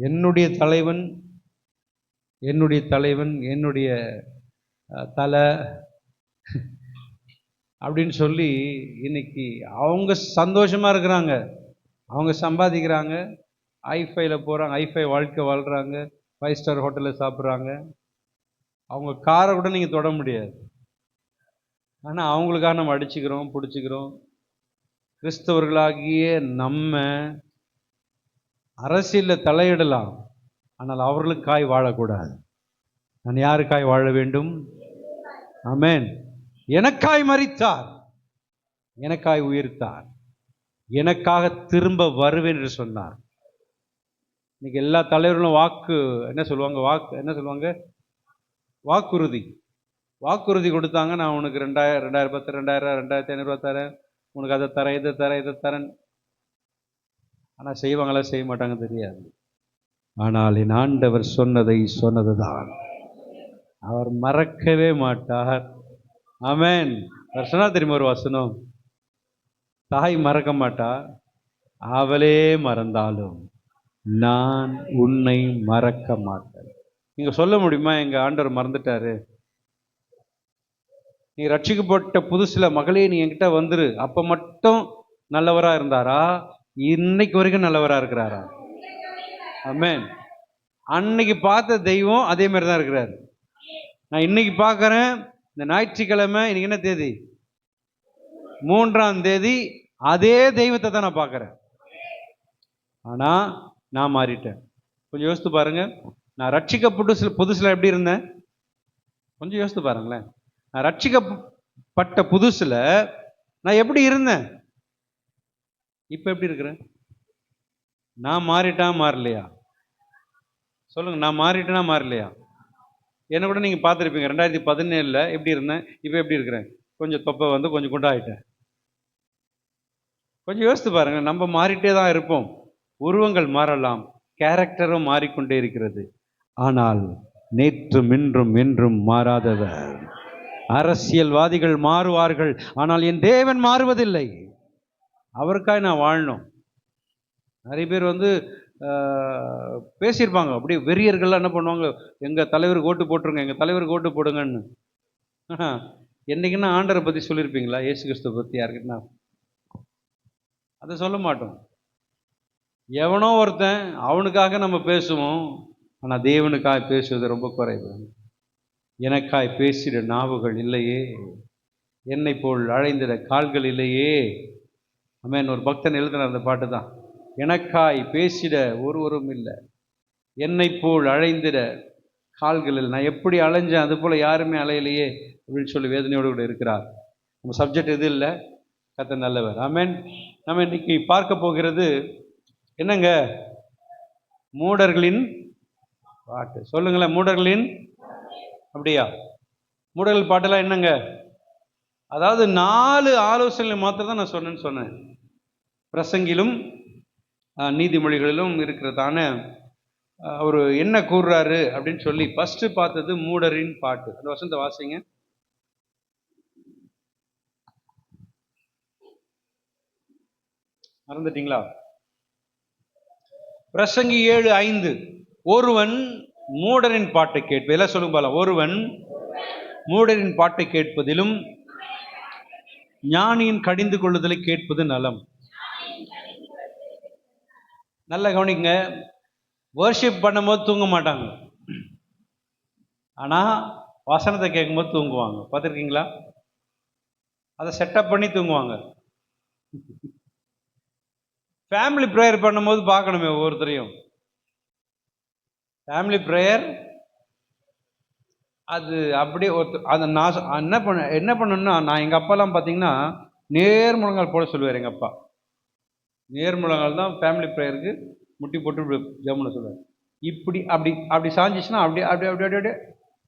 என்னுடைய தலைவன், என்னுடைய தலைவன், என்னுடைய தலை அப்படின்னு சொல்லி இன்னைக்கு அவங்க சந்தோஷமா இருக்கிறாங்க, அவங்க சம்பாதிக்கிறாங்க, ஐஃபைல போகிறாங்க, ஐஃபை வாழ்க்கை வாழ்கிறாங்க, 5 ஸ்டார் ஹோட்டலில் சாப்பிட்றாங்க. அவங்க காரை கூட நீங்கள் தொட முடியாது. ஆனால் அவங்களுக்காக நம்ம அடிச்சுக்கிறோம், பிடிச்சிக்கிறோம். கிறிஸ்தவர்களாகிய நம்ம அரசியலில் தலையிடலாம், ஆனால் அவர்களுக்காய் வாழக்கூடாது. நான் யாருக்காய் வாழ வேண்டும்? ஆமென். எனக்காய் மரித்தார், எனக்காய் உயிர்த்தார், எனக்காக திரும்ப வருவேன் என்று சொன்னார். இன்னைக்கு எல்லா தலைவர்களும் வாக்கு என்ன சொல்லுவாங்க, வாக்குறுதி கொடுத்தாங்க. நான் உனக்கு 2010, 2000, 2500 தரேன், உனக்கு அதை தரேன், இதை தரேன். ஆனால் செய்வாங்களா செய்ய மாட்டாங்க தெரியாது. ஆனால் என் ஆண்டவர் சொன்னதுதான், அவர் மறக்கவே மாட்டார். ஆமென். சொன்னா தெரியுமா ஒரு வசனம், தாய் மறக்க மாட்டா, அவளே மறந்தாலும் நான் உன்னை மறக்க மாட்டேன். நீங்க சொல்ல முடியுமா எங்க ஆண்டவர் மறந்துட்டாரு? நீ ரட்சிக்கப்பட்ட புதுசுல மகளே நீ என்கிட்ட வந்துரு, அப்ப மட்டும் நல்லவரா இருந்தாரா? இன்னைக்கு வரைக்கும் நல்லவரா இருக்கிறாரா? ஆமென். அன்னைக்கு பார்த்த தெய்வம் அதே மாதிரி தான் இருக்கிறாரு. நான் இன்னைக்கு பார்க்கறேன், இந்த ஞாயிற்றுக்கிழமை, இன்னைக்கு என்ன தேதி? 3ஆம் தேதி. அதே தெய்வத்தை தான் நான் பார்க்கறேன். ஆனா நான் மாறிட்டேன். கொஞ்சம் யோசித்து பாருங்க. நான் ரட்சிக்கப்பட்ட புதுசுல எப்படி இருந்தேன்? கொஞ்சம் யோசித்து பாருங்களேன். நான் ரட்சிக்கப்பட்ட புதுசுல நான் எப்படி இருந்தேன், இப்ப எப்படி இருக்கிறேன்? நான் மாறலையா? சொல்லுங்க, நான் மாறிட்டேனா மாறலையா? என்ன கூட நீங்க பார்த்துருப்பீங்க. 2017 எப்படி இருந்தேன், இப்ப எப்படி இருக்கிறேன்? கொஞ்சம் தொப்பை வந்து கொஞ்சம் குண்டாயிட்டேன். கொஞ்சம் யோசித்து பாருங்க. நம்ம மாறிட்டே தான் இருப்போம். உருவங்கள் மாறலாம், கேரக்டரும் மாறிக்கொண்டே இருக்கிறது. ஆனால் நேற்றும் இன்றும் என்றும் மாறாதவர். அரசியல்வாதிகள் மாறுவார்கள், ஆனால் என் தேவன் மாறுவதில்லை. அவருக்காக நான் வாழணும். நிறைய பேர் வந்து பேசியிருப்பாங்க, அப்படியே வெறியர்கள்லாம் என்ன பண்ணுவாங்க, எங்க தலைவருக்கு ஓட்டு போட்டுருங்க, எங்க தலைவருக்கு ஓட்டு போடுங்கன்னு. என்னைக்குன்னா ஆண்டரை பத்தி சொல்லியிருப்பீங்களா? இயேசு கிறிஸ்துவை பத்தி யாருக்குன்னா அதை சொல்ல மாட்டோம். எவனோ ஒருத்தன் அவனுக்காக நம்ம பேசுவோம், ஆனால் தேவனுக்காக பேசுவது ரொம்ப குறைவு. எனக்காய் பேசிட நாவுகள் இல்லையே, என்னை போல் அழைந்திட கால்கள் இல்லையே. ஆமென். ஒரு பக்தன் எழுதின அந்த பாட்டு தான், எனக்காய் பேசிட ஒருவரும் இல்லை, என்னை போல் அழைந்திட கால்களில். நான் எப்படி அலைஞ்சேன் அது போல யாருமே அலையிலையே அப்படின்னு சொல்லி வேதனையோடு கூட இருக்கிறார். நம்ம சப்ஜெக்ட் எது இல்லை, கர்த்தர் நல்லவர். ஆமென். நம்ம இன்னைக்கு பார்க்க போகிறது என்னங்க? மூடர்களின் பாட்டு. சொல்லுங்களேன், மூடர்களின். அப்படியா? மூடர்கள் பாட்டெல்லாம் என்னங்க? அதாவது 4 ஆலோசனை மாத்திரம் தான் நான் சொன்னேன். பிரசங்கிலும் நீதிமொழிகளிலும் இருக்கிறதான அவர் என்ன கூறுறாரு அப்படின்னு சொல்லி ஃபர்ஸ்ட் பார்த்தது மூடரின் பாட்டு. அந்த வசனத்தை வாசிங்க. மறந்துட்டீங்களா? பிரசங்கி 7:5. ஒருவன் மூடரின் பாட்டை கேட்பது, எல்லாம் சொல்லுங்க பால. ஒருவன் மூடரின் பாட்டை கேட்பதிலும் ஞானியின் கடிந்து கொள்ளுதலை கேட்பது நலம். நல்ல கவனிங்க. வர்ஷிப் பண்ணும்போது தூங்க மாட்டாங்க, ஆனா வசனத்தை கேட்கும்போது தூங்குவாங்க. பார்த்துருக்கீங்களா? அதை செட்டப் பண்ணி தூங்குவாங்க. ஃபேமிலி ப்ரேயர் பண்ணும்போது பார்க்கணுமே ஒவ்வொருத்தரையும். ஃபேமிலி ப்ரேயர் அது அப்படியே அதை நான் என்ன பண்ணணும்னா, நான் எங்கள் அப்பாலாம் பார்த்தீங்கன்னா நேர்முழங்கால் போட சொல்லுவார். எங்கள் அப்பா நேர்முழங்கால் தான் ஃபேமிலி ப்ரேயருக்கு முட்டி போட்டு ஜம்முன்னு சொல்லுவார். இப்படி அப்படி சாஞ்சிச்சுன்னா அப்படியே அப்படியே அப்படியே அப்படியே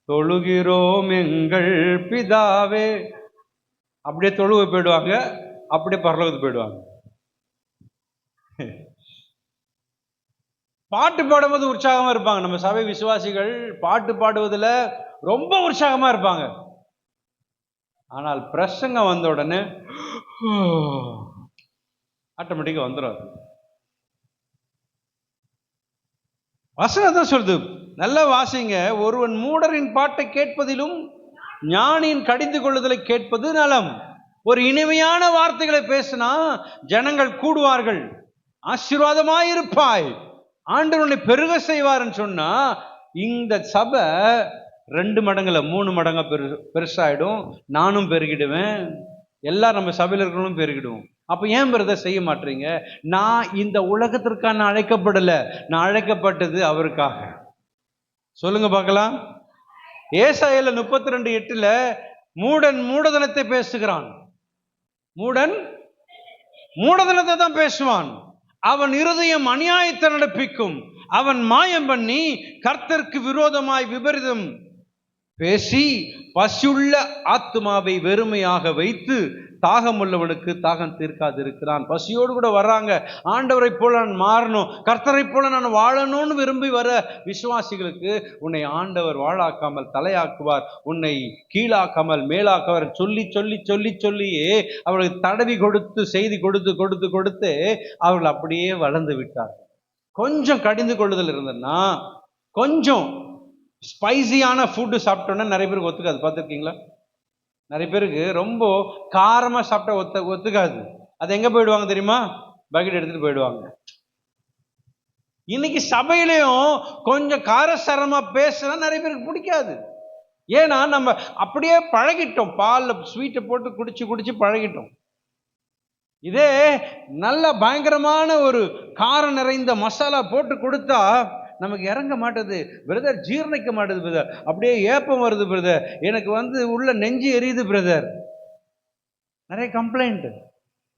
தொழுகிறோம் எங்கள் பிதாவே, அப்படியே தொழுவ போயிடுவாங்க, அப்படியே பரலோகத்துக்கு போயிடுவாங்க. பாட்டு பாடும்போது உற்சாகமா இருப்பாங்க. நம்ம சபை விசுவாசிகள் பாட்டு பாடுவதில் ரொம்ப உற்சாகமா இருப்பாங்க. ஆனால் பிரசங்கம் வந்த உடனே ஆட்டோமேட்டிக்கா வந்துடும். வசனம் தான் சொல்லுது, நல்லா வாசிங்க. ஒருவன் மூடரின் பாட்டை கேட்பதிலும் ஞானியின் கடிந்து கொள்ளுதலை கேட்பது நலம். ஒரு இனிமையான வார்த்தைகளை பேசினா ஜனங்கள் கூடுவார்கள். ஆசீர்வாதமாயிருப்பாய், ஆண்டவர் உன்னை பெருக செய்வார்னு சொன்னா இந்த சபை 2 மடங்குல 3 மடங்கா பெருசாயிடும். நானும் பெருகிடுவேன், எல்லாரும் நம்ம சபையில் இருக்கிறவங்களும் பெருகிடுவோம். அப்ப ஏன் பிரதர் செய்ய மாட்டீங்க? நான் இந்த உலகத்திற்கான அழைக்கப்படல, நான் அழைக்கப்பட்டது அவருக்காக. சொல்லுங்க பார்க்கலாம். ஏசாயால 32:8 மூடன் மூடதனத்தை பேசுகிறான். மூடன் மூடதனத்தை தான் பேசுவான். அவன் இருதயம் அநியாயத்தை நடப்பிக்கும். அவன் மாயம் பண்ணி கர்த்தருக்கு விரோதமாய் விபரீதம் பேசி பசியுள்ள ஆத்மாவை வெறுமையாக வைத்து தாகம் உள்ளவனுக்கு தாகம் தீர்க்காது இருக்கிறான். பசியோடு கூட வர்றாங்க, ஆண்டவரை போல நான் மாறணும், கர்த்தரை போல நான் வாழணும்னு விரும்பி வர விசுவாசிகளுக்கு உன்னை ஆண்டவர் வாழாக்காமல் தலையாக்குவார், உன்னை கீழாக்காமல் மேலாக்குவார் சொல்லி சொல்லி சொல்லி சொல்லியே அவர்களுக்கு தடவி கொடுத்து செய்தி கொடுத்து கொடுத்து கொடுத்து அவர்கள் அப்படியே வளர்ந்து விட்டார்கள். கொஞ்சம் கடிந்து கொள்ளுதல் இருந்ததுன்னா, கொஞ்சம் ஸ்பைசியான ஃபுட்டு சாப்பிட்டோன்னா நிறைய பேருக்கு ஒத்துக்காது. பார்த்துருக்கீங்களா? நிறைய பேருக்கு ரொம்ப காரமாக சாப்பிட்டா ஒத்துக்காது. அது எங்கே போயிடுவாங்க தெரியுமா? பக்கெட் எடுத்துகிட்டு போயிடுவாங்க. இன்னைக்கு சபையிலையும் கொஞ்சம் காரசாரமாக பேசுனா நிறைய பேருக்கு பிடிக்காது. ஏன்னா நம்ம அப்படியே பழகிட்டோம், பாலில் ஸ்வீட்டை போட்டு குடிச்சு குடிச்சு பழகிட்டோம். இதே நல்ல பயங்கரமான ஒரு காரம் நிறைந்த மசாலா போட்டு கொடுத்தா நமக்கு இறங்க மாட்டேது பிரதர், ஜீரணிக்க மாட்டேது பிரதர், அப்படியே ஏப்பம் வருது பிரதர், எனக்கு உள்ள நெஞ்சு எரியுது பிரதர். நிறைய கம்ப்ளைண்ட்.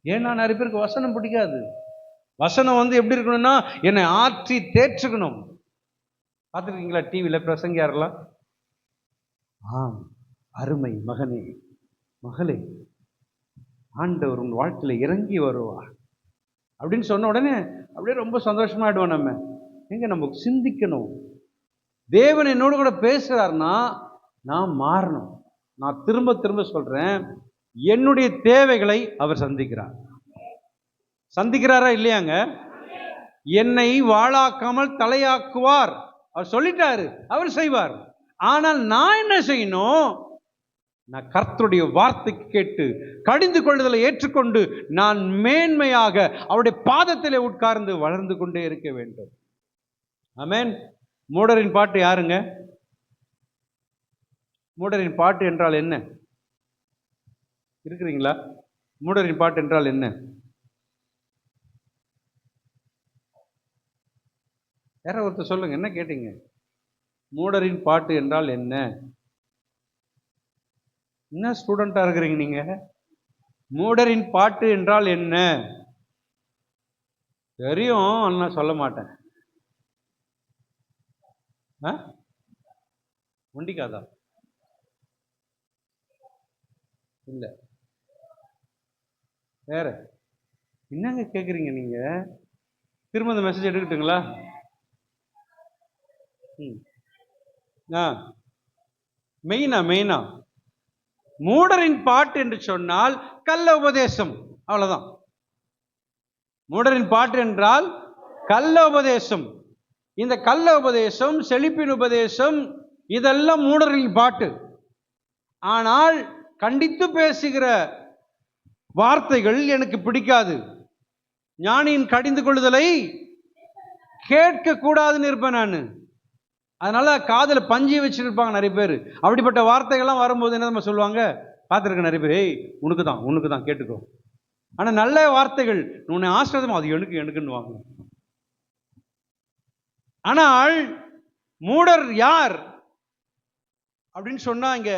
ஏன்னா நிறைய பேருக்கு வசனம் பிடிக்காது. வசனம் எப்படி இருக்கணும்னா என்னை ஆற்றி தேற்றுக்கணும். பார்த்துருக்கீங்களா டிவியில் பிரசங்கியாரெல்லாம்? அருமை மகனே மகளே, ஆண்டவர் உங்கள் வாழ்க்கையில் இறங்கி வருவார் அப்படின்னு சொன்ன உடனே அப்படியே ரொம்ப சந்தோஷமாயிடுவோம். நம்ம சிந்திக்கணும், தேவன் என்னோடு கூட பேசுறாருன்னா நான் மாறணும். நான் திரும்ப திரும்ப சொல்றேன், என்னுடைய தேவைகளை அவர் சந்திக்கிறாரா இல்லையாங்க? என்னை வாழாக்காமல் தலையாக்குவார், அவர் சொல்லிட்டாரு, அவர் செய்வார். ஆனால் நான் என்ன செய்யணும்? நான் கர்த்தருடைய வார்த்தைக்கு கேட்டு கடிந்து கொள்ளுதலை ஏற்றுக்கொண்டு நான் மேன்மையாக அவருடைய பாதத்திலே உட்கார்ந்து வளர்ந்து கொண்டே இருக்க வேண்டும். ஆமென். மூடரின் பாட்டு யாருங்க? மூடரின் பாட்டு என்றால் என்ன? இருக்கிறீங்களா? மூடரின் பாட்டு என்றால் என்ன? யார ஒருத்தர் சொல்லுங்க, என்ன கேட்டீங்க? மூடரின் பாட்டு என்றால் என்ன? என்ன ஸ்டூடெண்டா இருக்கிறீங்க நீங்க? மூடரின் பாட்டு என்றால் என்ன தெரியும், நான் சொல்ல மாட்டேன். ஒண்டிக்காதா? இல்ல வேற என்னங்க கேக்குறீங்க நீங்க? திரும்ப அந்த மெசேஜ் எடுக்கட்டுங்களா? மெயினா மூடரின் பாட்டு என்று சொன்னால் கள்ள உபதேசம், அவ்வளவுதான். மூடரின் பாட்டு என்றால் கள்ள உபதேசம். இந்த கள்ள உபதேசம், செழிப்பின் உபதேசம், இதெல்லாம் மூடரின் பாட்டு. ஆனால் கண்டித்து பேசுகிற வார்த்தைகள் எனக்கு பிடிக்காது. ஞானியின் கடிந்து கொள்ளுதலை கேட்க கூடாதுன்னு இருப்பேன் நான். அதனால காதல பஞ்சி வச்சிருப்பாங்க நிறைய பேர். அப்படிப்பட்ட வார்த்தைகள்லாம் வரும்போது என்ன நம்ம சொல்லுவாங்க? பார்த்துருக்க நிறைய பேர், உனக்கு தான் கேட்டுக்கோ. ஆனா நல்ல வார்த்தைகள் உன்னை ஆசிரியமா அது எனக்குன்னு வாங்க. ஆனால் மூடர் யார் அப்படின்னு சொன்னா, இங்க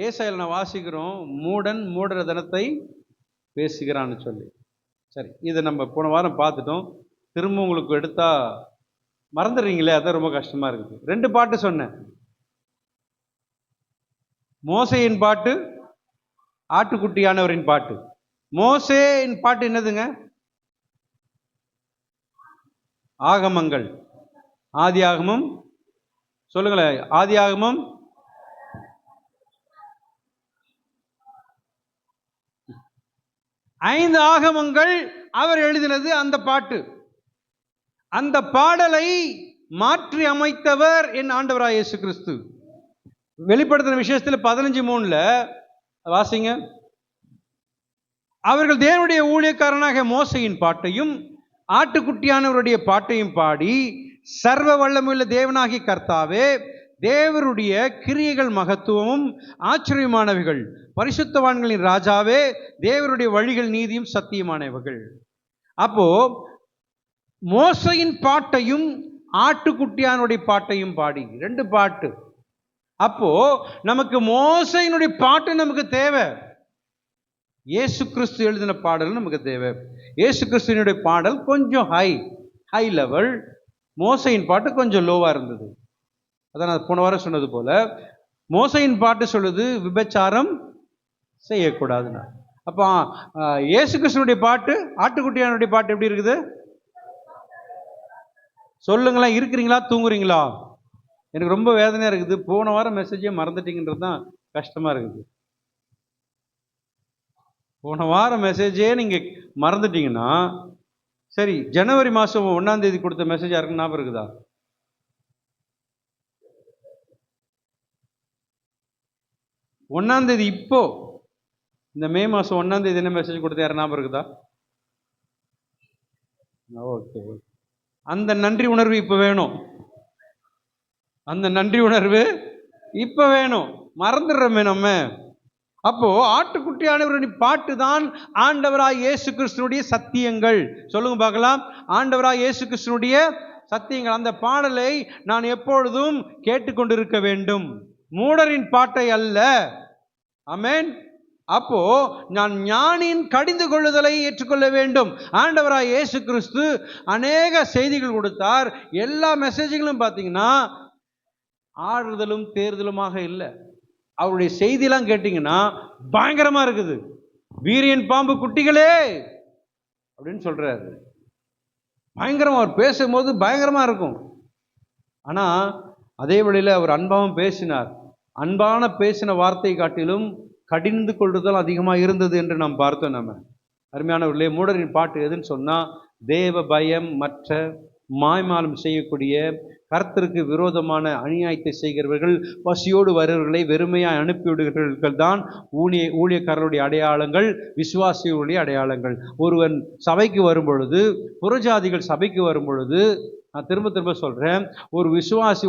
ஏசாயால நான் வாசிக்கிறோம், மூடன் மூடர தனத்தை பேசுகிறான்னு சொல்லி. சரி, இதை நம்ம போன வாரம் பார்த்துட்டோம். திரும்ப உங்களுக்கு எடுத்தா மறந்துடுறீங்களே, அதான் ரொம்ப கஷ்டமா இருக்குது. 2 பாட்டு சொன்னேன். மோசேயின் பாட்டு, ஆட்டுக்குட்டியானவரின் பாட்டு. மோசேயின் பாட்டு என்னதுங்க? ஆகமங்கள். ஆதி ஆகமம் சொல்லுங்களேன். ஆதி ஆகமம் 5 ஆகமங்கள் அவர் எழுதினது அந்த பாட்டு. அந்த பாடலை மாற்றி அமைத்தவர் என் ஆண்டவராய் இயேசு கிறிஸ்து. வெளிப்படுத்தின விஷயத்துல 15:3 வாசிங்க. அவர்கள் தேவனுடைய ஊழியக்காரனாக மோசையின் பாட்டையும் ஆட்டுக்குட்டியானவருடைய பாட்டையும் பாடி, சர்வ வல்லமையுள்ள தேவனாகிய கர்த்தாவே, தேவருடைய கிரியைகள் மகத்துவமும் ஆச்சரியமானவைகள், பரிசுத்தவான்களின் ராஜாவே, தேவருடைய வழிகள் நீதியும் சத்தியமானவைகள். அப்போ மோசையின் பாட்டையும் ஆட்டுக்குட்டியானுடைய பாட்டையும் பாடி, 2 பாட்டு. அப்போ நமக்கு மோசையினுடைய பாட்டு நமக்கு தேவை, இயேசு கிறிஸ்து எழுதின பாடல் நமக்கு தேவை. இயேசு கிறிஸ்துவனுடைய பாடல் கொஞ்சம் ஹை லெவல், மோசையின் பாட்டு கொஞ்சம் லோவா இருந்தது. அதான் நான் போன வாரம் சொன்னது போல, மோசையின் பாட்டு சொல்லுது விபச்சாரம் செய்யக்கூடாதுன்னா. அப்போ இயேசு கிறிஸ்துவனுடைய பாட்டு, ஆட்டுக்குட்டியானுடைய பாட்டு எப்படி இருக்குது சொல்லுங்களா? இருக்கிறீங்களா, தூங்குறீங்களா? எனக்கு ரொம்ப வேதனையா இருக்குது. போன வாரம் மெசேஜே மறந்துட்டீங்கன்றது தான் கஷ்டமா இருக்குது. போன வாரம் மெசேஜே நீங்க மறந்துட்டீங்கன்னா சரி. ஜனவரி மாதம் 1ஆம் தேதி கொடுத்த மெசேஜ் யாருக்கு ஞாபகம் இருக்குதா? ஒன்னாம் தேதி, இப்போ இந்த மே மாதம் 1ஆம் தேதி என்ன மெசேஜ் கொடுத்த யாரும் ஞாபகம் இருக்குதா? ஓகே. அந்த நன்றி உணர்வு இப்போ வேணும். அந்த நன்றி உணர்வு இப்போ வேணும். மறந்துடுறோமே நம்ம. அப்போ ஆட்டுக்குட்டியானவருடைய பாட்டு தான் ஆண்டவராய் இயேசு கிறிஸ்துனுடைய சத்தியங்கள். சொல்லுங்க பார்க்கலாம். ஆண்டவராய் இயேசு கிறிஸ்துனுடைய சத்தியங்கள். அந்த பாடலை நான் எப்பொழுதும் கேட்டுக்கொண்டிருக்க வேண்டும், மூடரின் பாட்டை அல்ல. ஆமென். அப்போ நான் ஞானியின் கடிந்து கொள்ளுதலை ஏற்றுக்கொள்ள வேண்டும். ஆண்டவராய் இயேசு கிறிஸ்து அநேக செய்திகள் கொடுத்தார். எல்லா மெசேஜ்களும் பார்த்தீங்கன்னா ஆறுதலும் தேர்தலுமாக இல்லை. அவருடைய செய்தியெல்லாம் கேட்டீங்கன்னா பயங்கரமா இருக்குது. வீரியன் பாம்பு குட்டிகளே அப்படின்னு சொல்றாரு. பயங்கரமா அவர் பேசும்போது பயங்கரமா இருக்கும். ஆனா அதே வேளையில் அவர் அன்பாகவும் பேசினார். அன்பான பேசின வார்த்தை காட்டிலும் கடிந்து கொள்ளுதல் அதிகமாக இருந்தது என்று நாம் பார்த்தோம். நம்ம அருமையானவர்களே, மூடரின் பாட்டு எதுன்னு சொன்னா, தேவ பயம் மற்ற மாய்மாலம் செய்யக்கூடிய, கர்த்தருக்கு விரோதமான அநியாயத்தை செய்கிறவர்கள், பசியோடு வருவர்களை வெறுமையாய் அனுப்பிவிடுகிறவர்கள் தான் ஊழியக்காரருடைய அடையாளங்கள், விசுவாசிகளுடைய அடையாளங்கள். ஒருவன் சபைக்கு வரும் பொழுது, புறஜாதிகள் சபைக்கு வரும் பொழுது, நான் திரும்ப திரும்ப சொல்கிறேன், ஒரு விசுவாசி,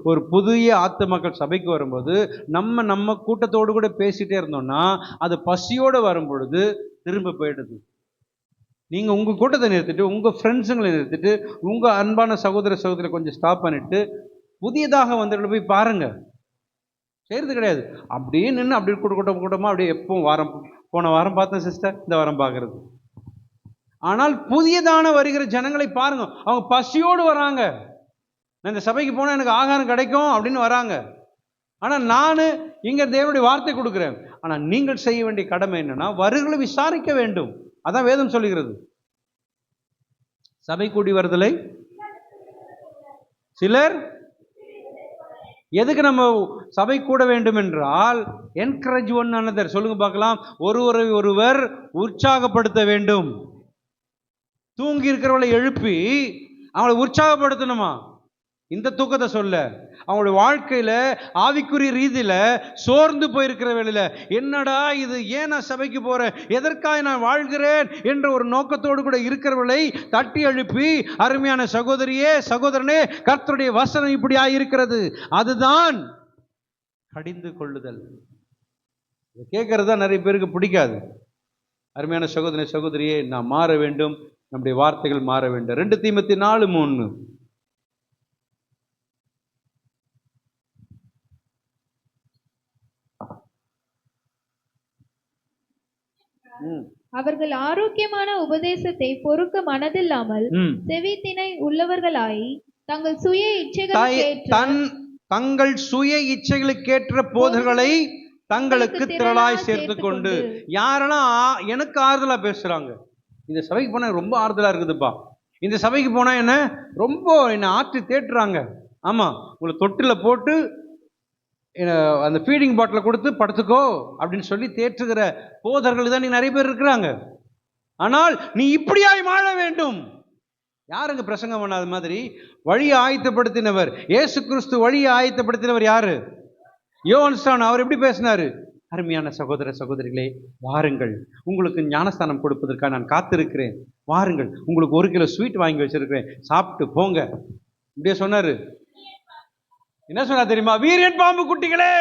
ஒரு புதிய ஆத்துமக்கள் சபைக்கு வரும்போது நம்ம கூட்டத்தோடு கூட பேசிகிட்டே இருந்தோம்னா அது பசியோடு வரும் பொழுது திரும்ப போயிடுது. நீங்கள் உங்கள் கூட்டத்தை நிறுத்திட்டு, உங்கள் ஃப்ரெண்ட்ஸுங்களை நிறுத்திட்டு, உங்கள் அன்பான சகோதர சகோதரி கொஞ்சம் ஸ்டாப் பண்ணிவிட்டு புதியதாக வந்துட்டு போய் பாருங்கள். செய்கிறது கிடையாது. அப்படியே நின்று அப்படியே கூட்டமாக அப்படியே எப்பவும் வாரம், போன வாரம் பார்த்தேன் சிஸ்டர், இந்த வாரம் பார்க்குறது. ஆனால் புதியதான வருகிற ஜனங்களை பாருங்க, அவங்க பசியோடு வராங்க. நான் இந்த சபைக்கு போனால் எனக்கு ஆகாரம் கிடைக்கும் அப்படின்னு வராங்க. ஆனால் நான் இங்கே தேவனுடைய வார்த்தை கொடுக்குறேன். ஆனால் நீங்கள் செய்ய வேண்டிய கடமை என்னன்னா, வருகளை விசாரிக்க வேண்டும். அதான் வேதம் சொல்லுகிறது. சபை கூடி வருதலை சிலர் எதுக்கு நம்ம சபை கூட வேண்டும் என்றால், என்கரேஜ் ஒன் அனதர். சொல்லுங்க பார்க்கலாம். ஒருவர் உற்சாகப்படுத்த வேண்டும். தூங்கி இருக்கிறவளை எழுப்பி அவங்களை உற்சாகப்படுத்தணுமா? இந்த தூக்கத்தை சொல்ல, அவங்களுடைய வாழ்க்கையில ஆவிக்குரிய ரீதியில சோர்ந்து போயிருக்கிற வேளையில, என்னடா இது, ஏன் நான் சபைக்கு போறேன், எதற்காக நான் வாழ்கிறேன் என்ற ஒரு நோக்கத்தோடு கூட இருக்கிறவளை தட்டி எழுப்பி, அருமையான சகோதரியே சகோதரனே, கர்த்தருடைய வசனம் இப்படியா இருக்கிறது, அதுதான் கடிந்து கொள்ளுதல். கேட்கறது தான் நிறைய பேருக்கு பிடிக்காது. அருமையான சகோதரனே சகோதரியே, நான் மாற வேண்டும், நம்முடைய வார்த்தைகள் மாற வேண்டும். 2 தீமோத்தேயு 4:3. அவர்கள் ஆரோக்கியமான உபதேசத்தை பொறுக்க மனதில்லாமல் செவித்தினை உள்ளவர்களாய் தங்கள் சுய இச்சைகளுக்கேற்ற போதர்களை தங்களுக்கு திரளாய் சேர்த்து கொண்டு. யாரெல்லாம் எனக்கு ஆறுதலா பேசுறாங்க, இந்த சபைக்கு போனா ரொம்ப ஆறுதலா இருக்குதுப்பா, இந்த சபைக்கு போனா என்ன ரொம்ப என்னை ஆற்றி தேட்டுறாங்க, ஆமா உங்களை தொட்டில போட்டு அந்த ஃபீடிங் பாட்டில் கொடுத்து படுத்துக்கோ அப்படின்னு சொல்லி தேற்றுகிற போதர்கள் தான் நீ நிறைய பேர் இருக்கிறாங்க. ஆனால் நீ இப்படியாய் வாழ வேண்டும், யாருங்க பிரசங்கம் பண்ணாத மாதிரி? வழியை ஆயத்தப்படுத்தினவர் இயேசு கிறிஸ்து. வழியை ஆயத்தப்படுத்தினவர் யாரு? யோவான் ஸ்நானன். அவர் எப்படி பேசினாரு? அருமையான சகோதர சகோதரிகளே, வாருங்கள், உங்களுக்கு ஞானஸ்தானம் கொடுப்பதற்காக நான் காத்திருக்கிறேன், வாருங்கள், உங்களுக்கு 1 கிலோ ஸ்வீட் வாங்கி வச்சிருக்கிறேன், சாப்பிட்டு போங்க. இப்படியே சொன்னாரு. என்ன சொன்னா தெரியுமா? வீரியன் பாம்பு குட்டிகளே.